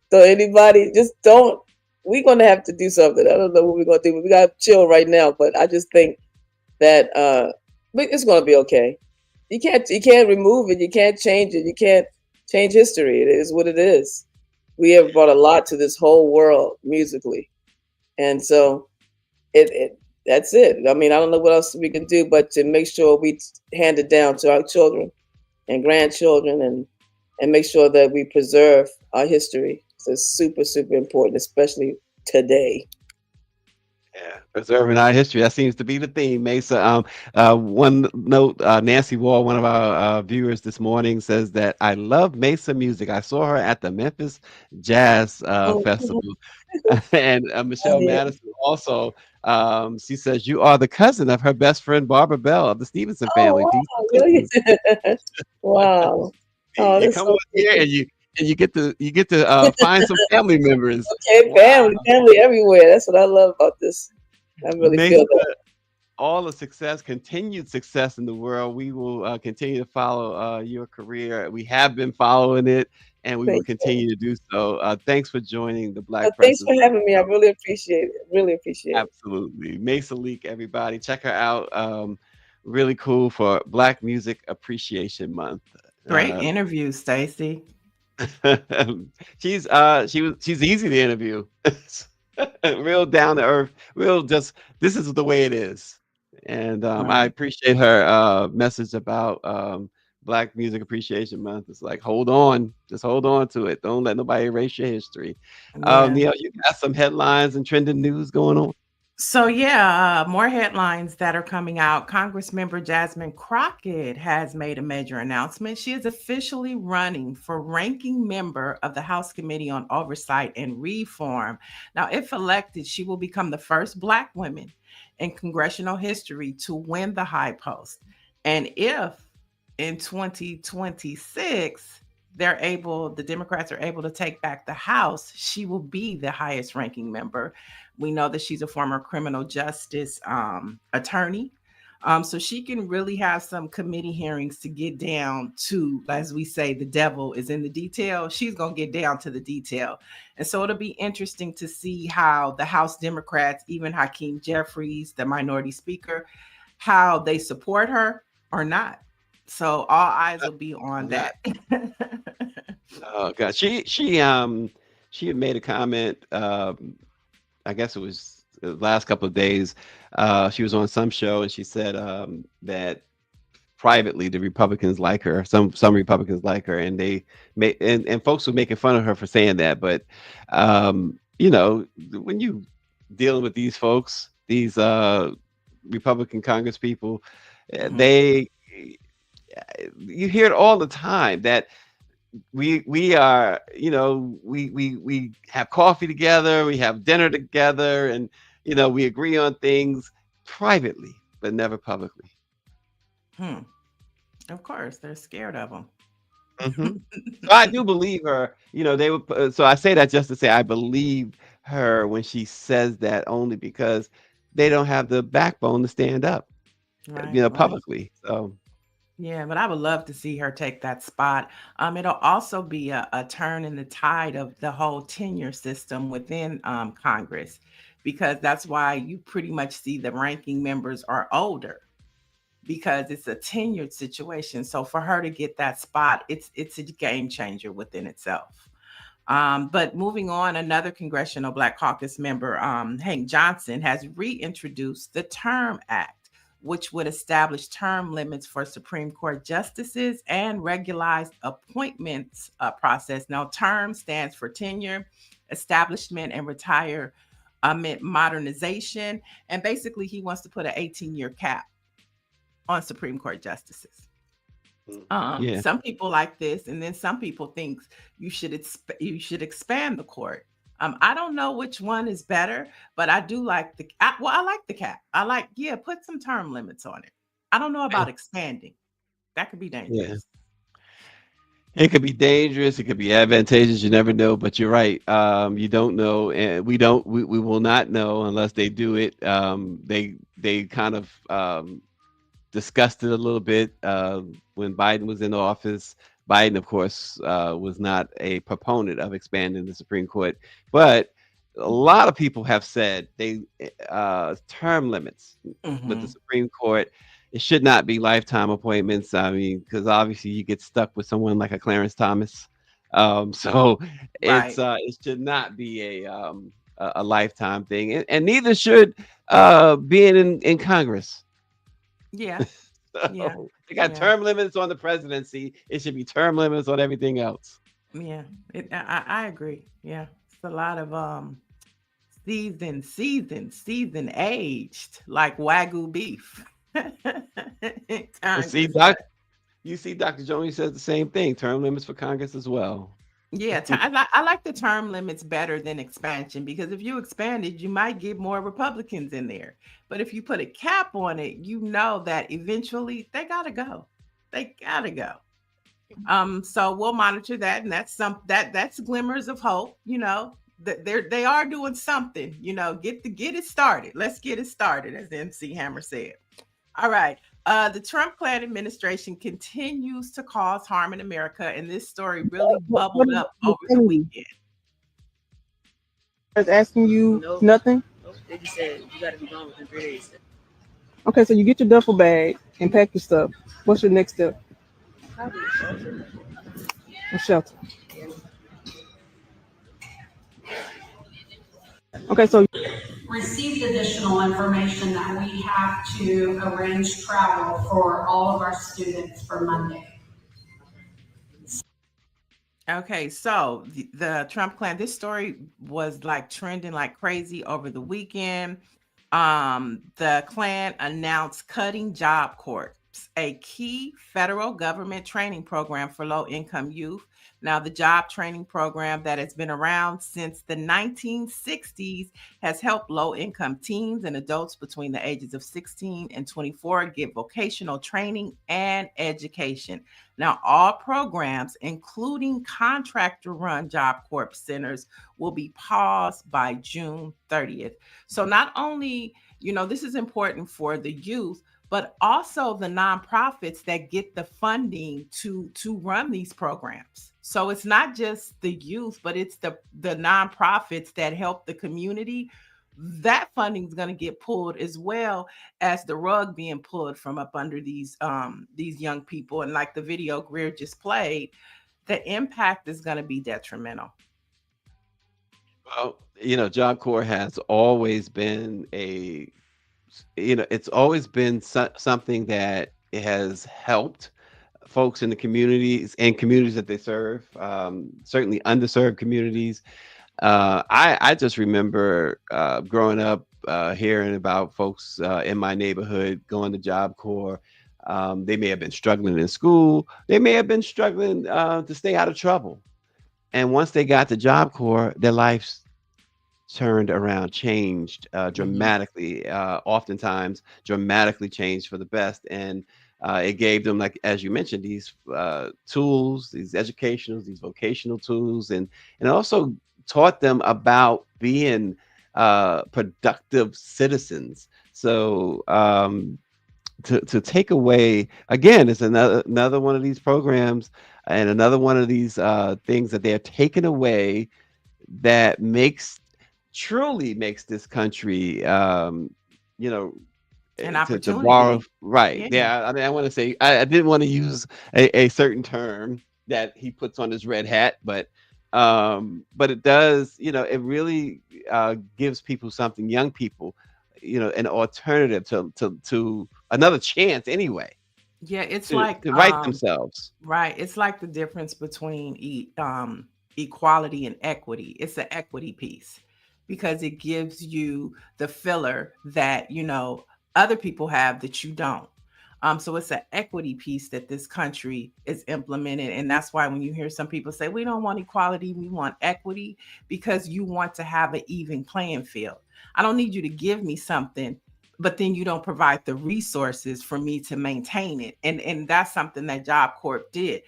E: Don't. We're gonna have to do something. I don't know what we're gonna do. We gotta chill right now. But I just think that it's gonna be okay. You can't remove it. You can't change it. You can't change history. It is what it is. We have brought a lot to this whole world musically, and so it that's it. I mean, I don't know what else we can do, but to make sure we hand it down to our children and grandchildren, and make sure that we preserve our history. So it's super, super important, especially today.
C: Yeah, preserving our history. That seems to be the theme, Mesa. One note, Nancy Wall, one of our viewers this morning, says that I love Mesa music. I saw her at the Memphis Jazz
E: Oh,
C: Festival. And Michelle
E: yeah.
C: Madison also, she says, you are the cousin of her best friend, Barbara Bell of the Stevenson family.
E: Oh,
C: Peace
E: wow.
C: and
E: Really?
C: blessings.
E: Wow. Oh,
C: You
E: that's
C: come
E: so
C: on here
E: cool.
C: and you get to find some family members.
E: Okay,
C: Wow.
E: family everywhere. That's what I love about this. I really
C: Mesa,
E: feel that.
C: all the success, continued success in the world. We will continue to follow your career. We have been following it, and we will
E: Thank you.
C: continue to do so. Thanks for joining the Black
E: Thanks
C: Presses.
E: for having me. I really appreciate it. Really appreciate it.
C: Absolutely. Mesa Leak, everybody. Check her out. Really cool for Black Music Appreciation Month.
D: Great interview, Stacy.
C: She's easy to interview. Real down to earth, real just this is the way it is. And I
D: Right.
C: appreciate her message about Black Music Appreciation Month. It's like hold on, just hold on to it. Don't let nobody erase your history.
D: Yeah.
C: Neil, you got some headlines and trending news going on?
D: So yeah, more headlines that are coming out. Congressmember Jasmine Crockett has made a major announcement. She is officially running for ranking member of the House Committee on Oversight and Reform. Now, if elected, she will become the first Black woman in congressional history to win the high post. And if in 2026 the Democrats are able to take back the House, she will be the highest ranking member. We know that she's a former criminal justice attorney. So she can really have some committee hearings to get down to, as we say, the devil is in the detail. She's going to get down to the detail. And so it'll be interesting to see how the House Democrats, even Hakeem Jeffries, the minority speaker, how they support her or not. So all eyes will be on
C: Not.
D: that.
C: Oh God, she had made a comment. I guess it was the last couple of days. She was on some show and she said that privately the Republicans like her. Some Republicans like her, and they and folks were making fun of her for saying that. But when you dealing with these folks, these Republican Congress people, they you hear it all the time that we are we have coffee together, we have dinner together, and we agree on things privately but never publicly.
D: Hmm. Of course, they're scared of them.
C: So I do believe her. They would. So I say that just to say I believe her when she says that, only because they don't have the backbone to stand up,
D: Right, right.
C: publicly. So
D: Yeah, but I would love to see her take that spot. It'll also be a turn in the tide of the whole tenure system within Congress, because that's why you pretty much see the ranking members are older, because it's a tenured situation. So for her to get that spot, it's a game changer within itself. But moving on, another Congressional Black Caucus member, Hank Johnson, has reintroduced the Term Act, which would establish term limits for Supreme Court justices and regularized appointments process. Now, term stands for tenure, establishment, and retirement modernization. And basically, he wants to put an 18-year cap on Supreme Court justices.
C: Yeah.
D: Some people like this, and then some people think you should expand the court. I don't know which one is better, but I do like I like the cap. I like, put some term limits on it. I don't know about expanding. That could be dangerous.
C: It could be dangerous. It could be advantageous. You never know, but you're right. You don't know, and we will not know unless they do it. They kind of discussed it a little bit when Biden was in office. Biden, of course, was not a proponent of expanding the Supreme Court, but a lot of people have said they term limits with the Supreme Court. It should not be lifetime appointments. I mean, because obviously you get stuck with someone like a Clarence Thomas. So it should not be a lifetime thing, and neither should being in Congress.
D: Yeah.
C: So they got term limits on the presidency. It should be term limits on everything else.
D: Yeah, I agree. Yeah, it's a lot of seasoned aged like Wagyu beef.
C: You see, Dr. Jones says the same thing. Term limits for Congress as well.
D: Yeah, I like the term limits better than expansion, because if you expand it, you might get more Republicans in there. But if you put a cap on it, you know that eventually they gotta go. They gotta go. So we'll monitor that, and that's glimmers of hope. You know, that they are doing something. You know, get it started. Let's get it started, as MC Hammer said. All right. The Trump Klan administration continues to cause harm in America, and this story really bubbled up over the weekend.
F: I was asking you nothing?
G: They just said you got to be gone within 3 days.
F: Okay, so you get your duffel bag and pack your stuff. What's your next step?
G: Probably a shelter.
F: A shelter. Okay, so
H: received additional information that we have to arrange travel for all of our students for Monday.
D: Okay, so the Trump Klan, this story was like trending like crazy over the weekend. The Klan announced cutting Job Corps, a key federal government training program for low-income youth. Now, the job training program that has been around since the 1960s has helped low-income teens and adults between the ages of 16 and 24 get vocational training and education. Now, all programs, including contractor-run Job Corps centers, will be paused by June 30th. So not only, this is important for the youth, but also the nonprofits that get the funding to run these programs. So it's not just the youth, but it's the nonprofits that help the community. That funding is going to get pulled, as well as the rug being pulled from up under these young people. And like the video Greer just played, the impact is going to be detrimental.
C: Well, Job Corps has always been it's always been something that it has helped folks in the communities and communities that they serve, certainly underserved communities. I just remember growing up hearing about folks in my neighborhood going to Job Corps. They may have been struggling in school. They may have been struggling to stay out of trouble. And once they got to Job Corps, their lives turned around, changed dramatically, oftentimes dramatically changed for the best. And it gave them, like, as you mentioned, these tools, these educational, these vocational tools, and also taught them about being productive citizens. So to take away, again, it's another one of these programs and another one of these things that they're taking away that truly makes this country,
D: an opportunity
C: to borrow, right? Yeah, I mean, I want to say I didn't want to use a certain term that he puts on his red hat, but it does, it really gives people something, young people, an alternative to another chance anyway
D: Yeah, it's
C: to
D: like
C: right themselves.
D: right. It's like the difference between equality and equity. It's an equity piece because it gives you the filler that, other people have that you don't. So it's an equity piece that this country is implemented. And that's why when you hear some people say, we don't want equality, we want equity, because you want to have an even playing field. I don't need you to give me something, but then you don't provide the resources for me to maintain it. And that's something that Job Corps did,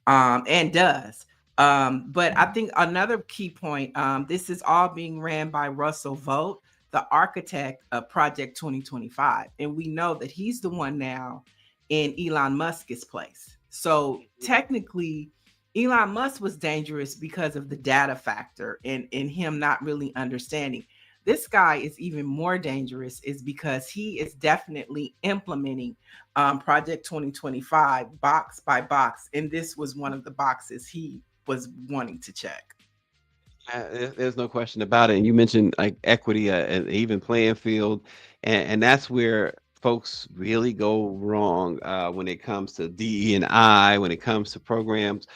D: and does. But I think another key point, this is all being ran by Russell Vogt, the architect of Project 2025. And we know that he's the one now in Elon Musk's place. So technically, Elon Musk was dangerous because of the data factor and him not really understanding. This guy is even more dangerous is because he is definitely implementing Project 2025 box by box. And this was one of the boxes he was wanting to check.
C: There's no question about it. And you mentioned like equity, an even playing field, and that's where folks really go wrong when it comes to DE and I, when it comes to programs.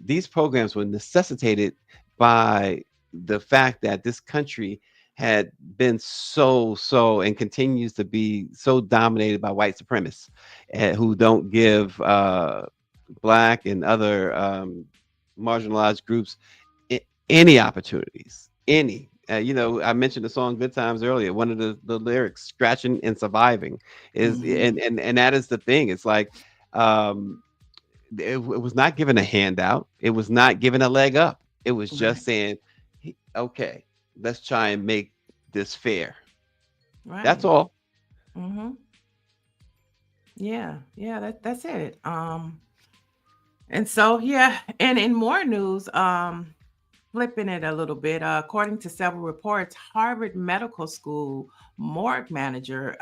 C: These programs were necessitated by the fact that this country had been so and continues to be so dominated by white supremacists who don't give black and other marginalized groups any opportunities, any. I mentioned the song "Good Times" earlier. One of the lyrics, "Scratching and surviving," is and that is the thing. It's like um, it was not given a handout. It was not given a leg up. It was just saying, "Okay, let's try and make this fair."
D: Right.
C: That's all.
D: Mm-hmm. Yeah, that's it. And so yeah, and in more news, flipping it a little bit, according to several reports, Harvard Medical School morgue manager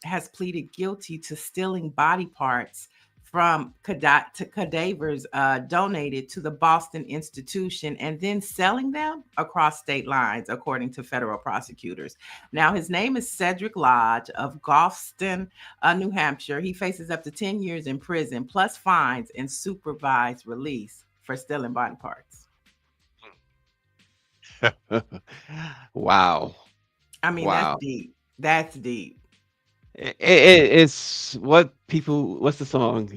D: has pleaded guilty to stealing body parts from cadavers donated to the Boston institution and then selling them across state lines, according to federal prosecutors. Now, his name is Cedric Lodge of Galveston, New Hampshire. He faces up to 10 years in prison, plus fines and supervised release for stealing body parts.
C: Wow.
D: I mean, that's
C: Wow.
D: deep. That's deep.
C: It's what people. What's the song?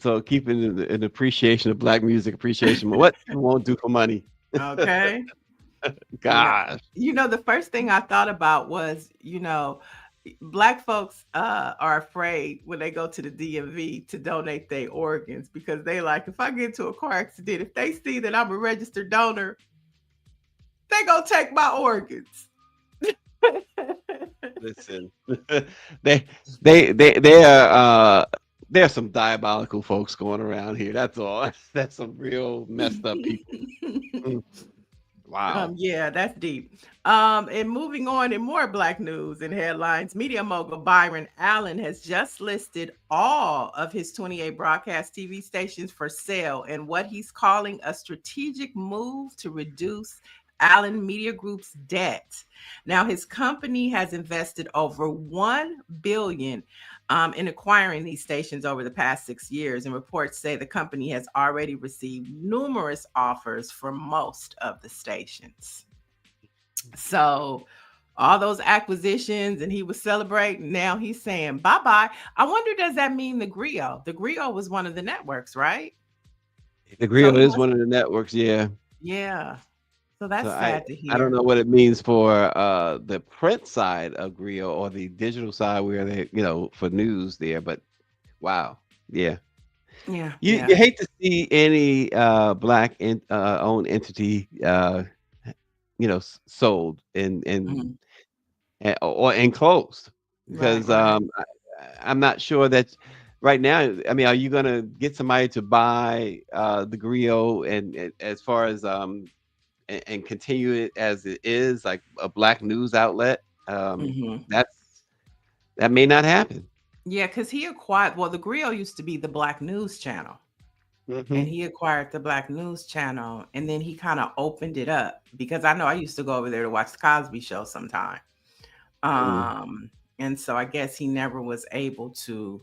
C: So keeping an appreciation of black music, appreciation. What people won't do for money.
D: Okay. Yeah.
C: Gosh.
D: The first thing I thought about was, black folks are afraid when they go to the DMV to donate their organs because they like, if I get into a car accident, if they see that I'm a registered donor, they gonna take my organs.
C: Listen, they are there's some diabolical folks going around here. That's all. That's some real messed up people. Mm, wow.
D: Yeah, that's deep. And moving on in more black news and headlines, media mogul Byron Allen has just listed all of his 28 broadcast TV stations for sale in what he's calling a strategic move to reduce Allen Media Group's debt. Now, his company has invested over $1 billion in acquiring these stations over the past 6 years, and reports say the company has already received numerous offers for most of the stations. So, all those acquisitions, and he was celebrating. Now he's saying bye bye. I wonder, does that mean the Griot? The Griot was one of the networks, right?
C: The
D: So
C: Griot
D: he
C: is
D: must,
C: one of the networks. Yeah.
D: yeah. So
C: So
D: that's sad to
C: I don't
D: hear.
C: know what it means for the print side of Griot or the digital side where they for news there, but wow. Yeah.
D: Yeah,
C: You
D: yeah.
C: hate to see any black owned entity sold
D: Mhm.
C: or enclosed
D: Right,
C: because
D: right.
C: I'm not sure that right now. I mean, are you gonna get somebody to buy the Griot and as far as and continue it as it is, like a black news outlet?
D: Hmm.
C: That may not happen.
D: Yeah, because he acquired, well, the Griot used to be the Black News Channel, and
C: Hmm.
D: he acquired the Black News Channel, and then he kind of opened it up because I know I used to go over there to watch the Cosby Show sometime.
C: Mm.
D: Um, And so I guess he never was able to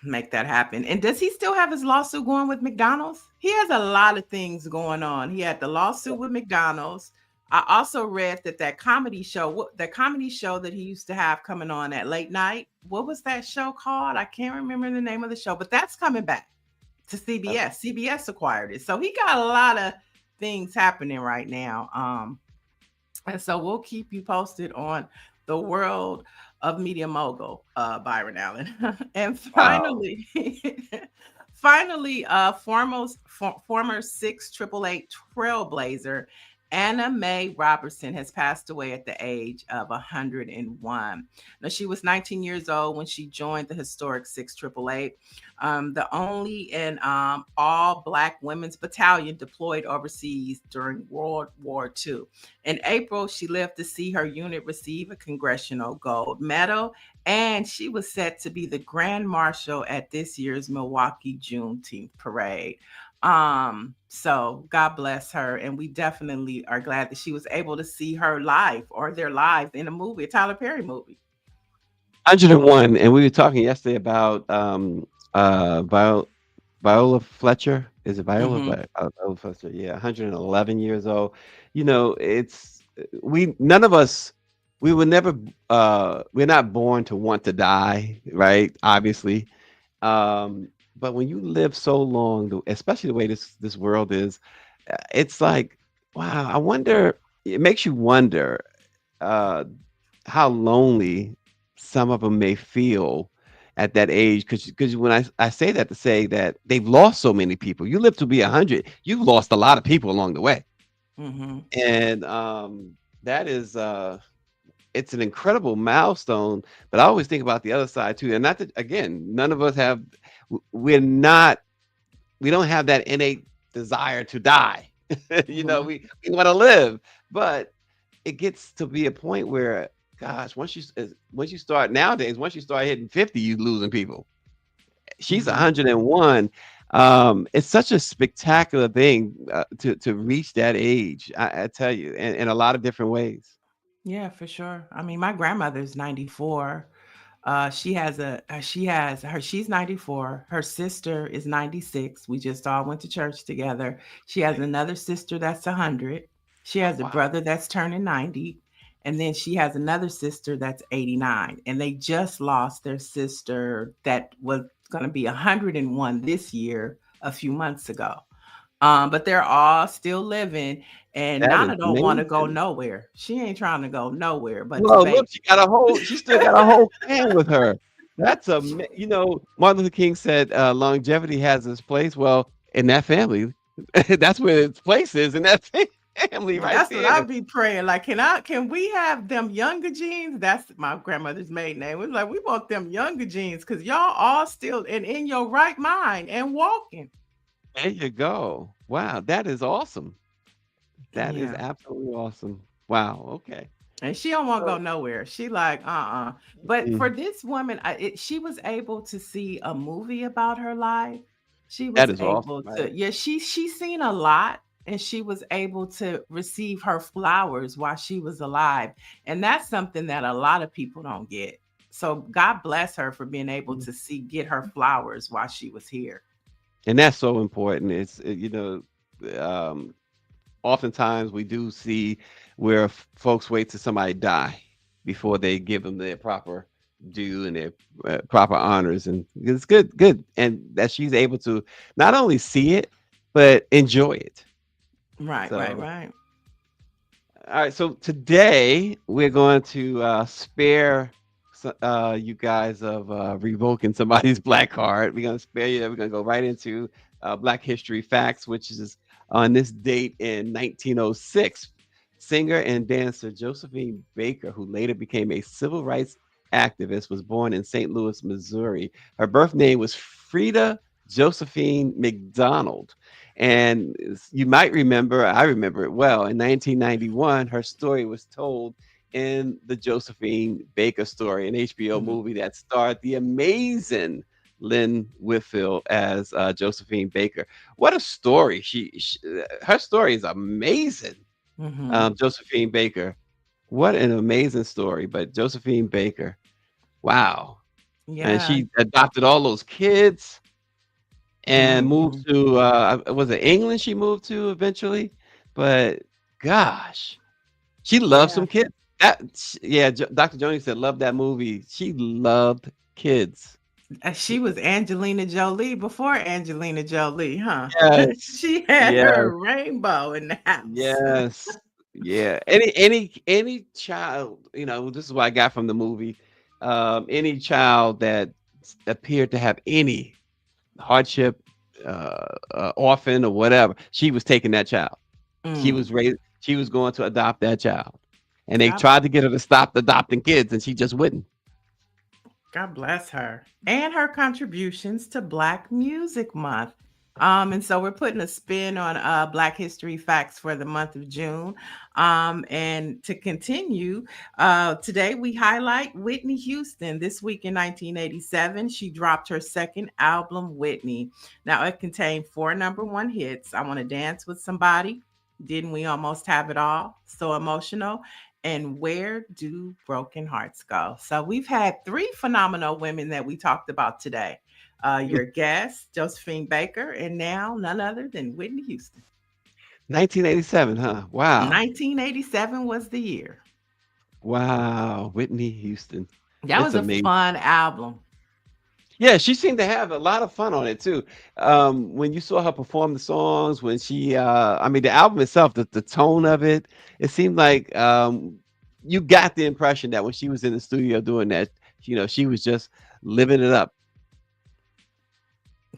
D: make that happen. And does he still have his lawsuit going with McDonald's? He has a lot of things going on. He had the lawsuit with McDonald's. I also read that comedy show, the comedy show that he used to have coming on at late night, what was that show called? I can't remember the name of the show, but that's coming back to CBS. CBS acquired it. So he got a lot of things happening right now. And so we'll keep you posted on the world of Media Mogul, Byron Allen. And finally, former 688 Trailblazer Anna Mae Robertson has passed away at the age of 101. Now, she was 19 years old when she joined the historic 6888, the only and all Black women's battalion deployed overseas during World War II. In April, she lived to see her unit receive a Congressional Gold Medal, and she was set to be the Grand Marshal at this year's Milwaukee Juneteenth Parade. So God bless her, and we definitely are glad that she was able to see her live or their live in a movie, a Tyler Perry movie.
C: 101, and we were talking yesterday about Viola Fletcher. Is it Viola? Viola Fletcher? Yeah, 111 years old. You know, none of us, we were never, we're not born to want to die, right? Obviously. But when you live so long, especially the way this world is, it's like, wow, I wonder, it makes you wonder how lonely some of them may feel at that age. Because when I say that to say that they've lost so many people, you live to be 100, you've lost a lot of people along the way. And that is, it's an incredible milestone, but I always think about the other side too. And not that, again, none of us have, we don't have that innate desire to die. You know, we want to live, but it gets to be a point where, gosh, once you start nowadays, once you start hitting 50, you're losing people. She's 101. It's such a spectacular thing to reach that age. I tell you, in a lot of different ways.
D: Yeah, for sure. I mean, my grandmother's 94. She's 94. Her sister is 96. We just all went to church together. She has another sister that's 100. She has a brother that's turning 90. And then she has another sister that's 89. And they just lost their sister that was going to be 101 this year, a few months ago. But they're all still living, and
C: That
D: Nana
C: is
D: don't want to go
C: amazing.
D: nowhere. She ain't trying to go nowhere but to
C: Well, look,
D: bake.
C: she still got a whole fan with her. That's you know, Martin Luther King said longevity has its place. Well, in that family, that's where its place is, in that family right
D: That's what
C: there.
D: I'd be praying. Like, can we have them younger genes? That's my grandmother's maiden name. We're like, we want them younger genes because y'all all still and in your right mind and walking.
C: There you go. Wow, that is awesome. That is
D: Yeah.
C: absolutely awesome. Wow. Okay.
D: And she don't want to go nowhere. She like, But for
C: Mm,
D: this woman, she was able to see a movie about her life. She
C: that
D: was
C: is awesome.
D: able
C: Right.
D: to, yeah, she's seen a lot, and she was able to receive her flowers while she was alive. And that's something that a lot of people don't get. So God bless her for being able to get her flowers while she was here.
C: And that's so important. You know, um, oftentimes we do see where folks wait till somebody die before they give them their proper due and their proper honors, and it's good, and that she's able to not only see it but enjoy it.
D: Right, right,
C: So,
D: right.
C: all right. So today we're going to spare you guys of revoking somebody's black card. We're going to spare you. We're going to go right into Black History Facts, which is on this date in 1906. Singer and dancer Josephine Baker, who later became a civil rights activist, was born in St. Louis, Missouri. Her birth name was Frida Josephine McDonald. And you might remember, I remember it well, in 1991, her story was told in the Josephine Baker story, an HBO movie that starred the amazing Lynn Whitfield as Josephine Baker. What a story! Her story is amazing. Josephine Baker. What an amazing story. But Josephine Baker, wow. And
D: Yeah.
C: she adopted all those kids and moved
D: Mhm.
C: to was it England she moved to eventually? But gosh, she loved
D: Yeah.
C: some kids. Yeah, Dr. Jones said love that movie. She loved kids.
D: She was Angelina Jolie before Angelina Jolie, huh?
C: Yes.
D: She had
C: Yes.
D: her rainbow in the house.
C: Yes. Yeah. Any child, this is what I got from the movie. Any child that appeared to have any hardship, orphan or whatever, she was taking that child. She
D: Mm.
C: was raised. She was going to adopt that child, and they
D: God,
C: tried to get her to stop adopting kids, and she just wouldn't.
D: God bless her and her contributions to Black Music Month. And so we're putting a spin on Black History facts for the month of June. And to continue, today we highlight Whitney Houston. This week in 1987, she dropped her second album, Whitney. Now it contained 4 number 1 hits: I Want to Dance with Somebody, Didn't We Almost Have It All, So Emotional, and Where Do Broken Hearts Go? So we've had 3 phenomenal women that we talked about today. Your guest, Josephine Baker, and now none other than Whitney Houston.
C: 1987, huh? Wow.
D: 1987 was the year.
C: Wow. Whitney Houston.
D: That
C: It's
D: was a
C: amazing.
D: fun album.
C: Yeah, she seemed to have a lot of fun on it too. When you saw her perform the songs, when she, I mean, the album itself, the tone of it, it seemed like you got the impression that when she was in the studio doing that, she was just living it up.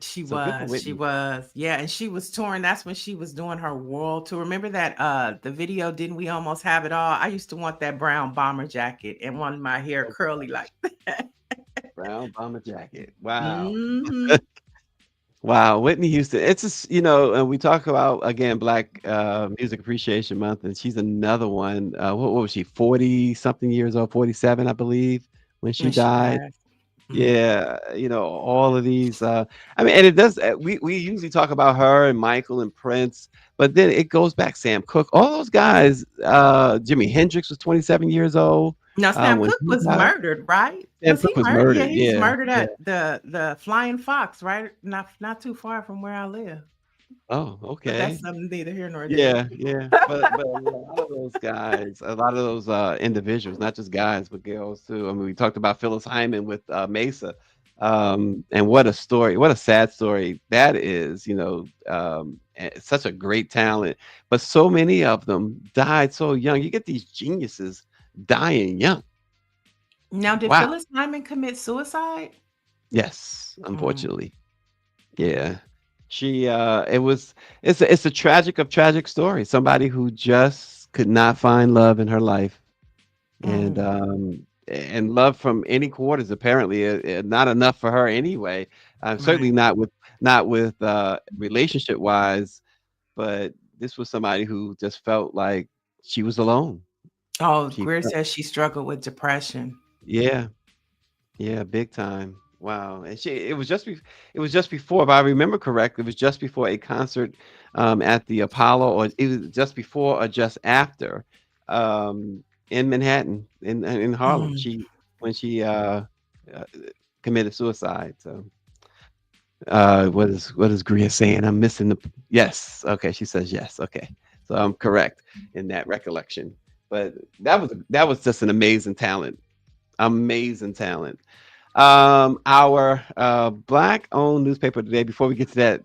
D: She
C: So good for
D: was, she
C: Whitney.
D: was. Yeah, and she was touring. That's when she was doing her world tour. Remember that the video, Didn't We Almost Have It All? I used to want that brown bomber jacket and wanted my hair curly like that.
C: Brown bomber jacket. Wow.
D: Hmm.
C: Wow, Whitney Houston. It's just, and we talk about again Black Music Appreciation Month, and she's another one. What was she? 40 something years old, 47, I believe, when she
D: When she
C: died.
D: passed. Mm.
C: Yeah, all of these. I mean, and it does. We usually talk about her and Michael and Prince, but then it goes back. Sam Cooke, all those guys. Jimi Hendrix was 27 years old
D: Now, Sam
C: when
D: Cooke
C: he
D: was
C: died.
D: murdered, right?
C: Sam
D: Was he
C: Cooke was
D: murdered? Yeah,
C: murdered.
D: he was
C: Yeah,
D: murdered
C: yeah.
D: at the Flying Fox, right? Not too far from where I live.
C: Oh,
D: But that's
C: okay.
D: something neither here nor there.
C: Yeah, yeah. But a lot of those guys, a lot of those individuals, not just guys, but girls too. I mean, we talked about Phyllis Hyman with Maysa. And what a story, what a sad story that is, and it's such a great talent. But so many of them died so young. You get these geniuses dying young.
D: Now, did
C: Wow.
D: Phyllis Hyman commit suicide?
C: Yes,
D: Mm,
C: unfortunately. Yeah. She it's a tragic of tragic story. Somebody who just could not find love in her life, and
D: mm,
C: love from any quarters apparently, not enough for her anyway. Certainly
D: right.
C: not with relationship wise, but this was somebody who just felt like she was alone.
D: Oh,
C: She
D: Greer
C: felt,
D: says she struggled with depression.
C: yeah. Yeah, big time. Wow. And it was just before, if I remember correctly, it was just before a concert at the Apollo, or it was just before or just after, in Manhattan, in Harlem.
D: Mm.
C: When she uh committed suicide. So what is Gria saying? I'm missing the yes. Okay, she says yes. Okay. So I'm correct in that recollection. But that was just an amazing talent. Amazing talent. Our black owned newspaper today, before we get to that,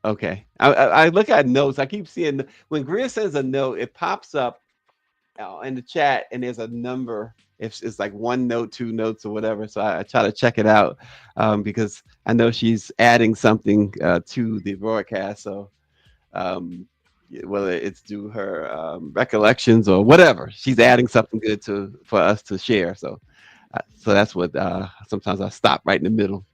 C: okay. I look at notes. I keep seeing when Greer says a note, it pops up in the chat and there's a number. If it's like 1 note, 2 notes, or whatever. So I try to check it out, because I know she's adding something to the broadcast. So whether it's due her recollections or whatever, she's adding something good for us to share. So that's what sometimes I stop right in the middle.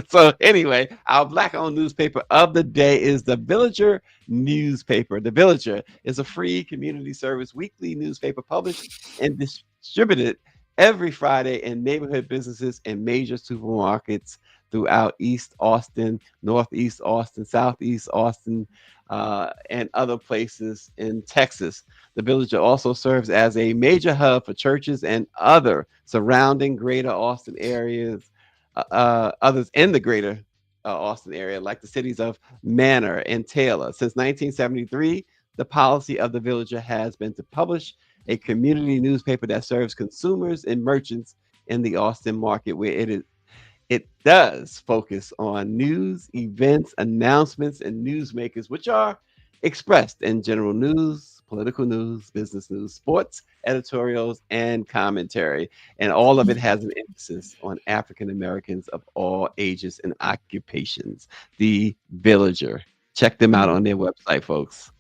C: So anyway, our black-owned newspaper of the day is the Villager newspaper. The Villager is a free community service weekly newspaper published and distributed every Friday in neighborhood businesses and major supermarkets throughout East Austin, Northeast Austin, Southeast Austin, and other places in Texas. The Villager also serves as a major hub for churches and other surrounding greater Austin areas, others in the greater Austin area, like the cities of Manor and Taylor. Since 1973, the policy of the Villager has been to publish a community newspaper that serves consumers and merchants in the Austin market, where it does focus on news, events, announcements, and newsmakers, which are expressed in general news, political news, business news, sports, editorials, and commentary. And all of it has an emphasis on African Americans of all ages and occupations. The Villager. Check them out on their website, folks.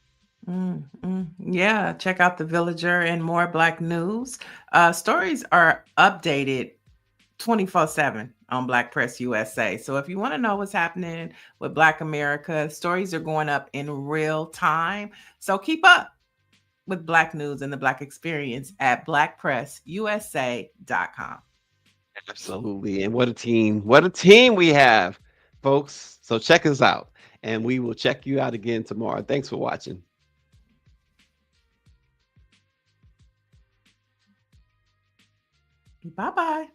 D: Yeah, check out The Villager and more Black news. Stories are updated 24/7 on Black Press USA. So if you want to know what's happening with Black America, stories are going up in real time. So keep up with Black news and the Black experience at BlackPressUSA.com.
C: Absolutely. And what a team. What a team we have, folks. So check us out. And we will check you out again tomorrow. Thanks for watching.
D: Bye-bye.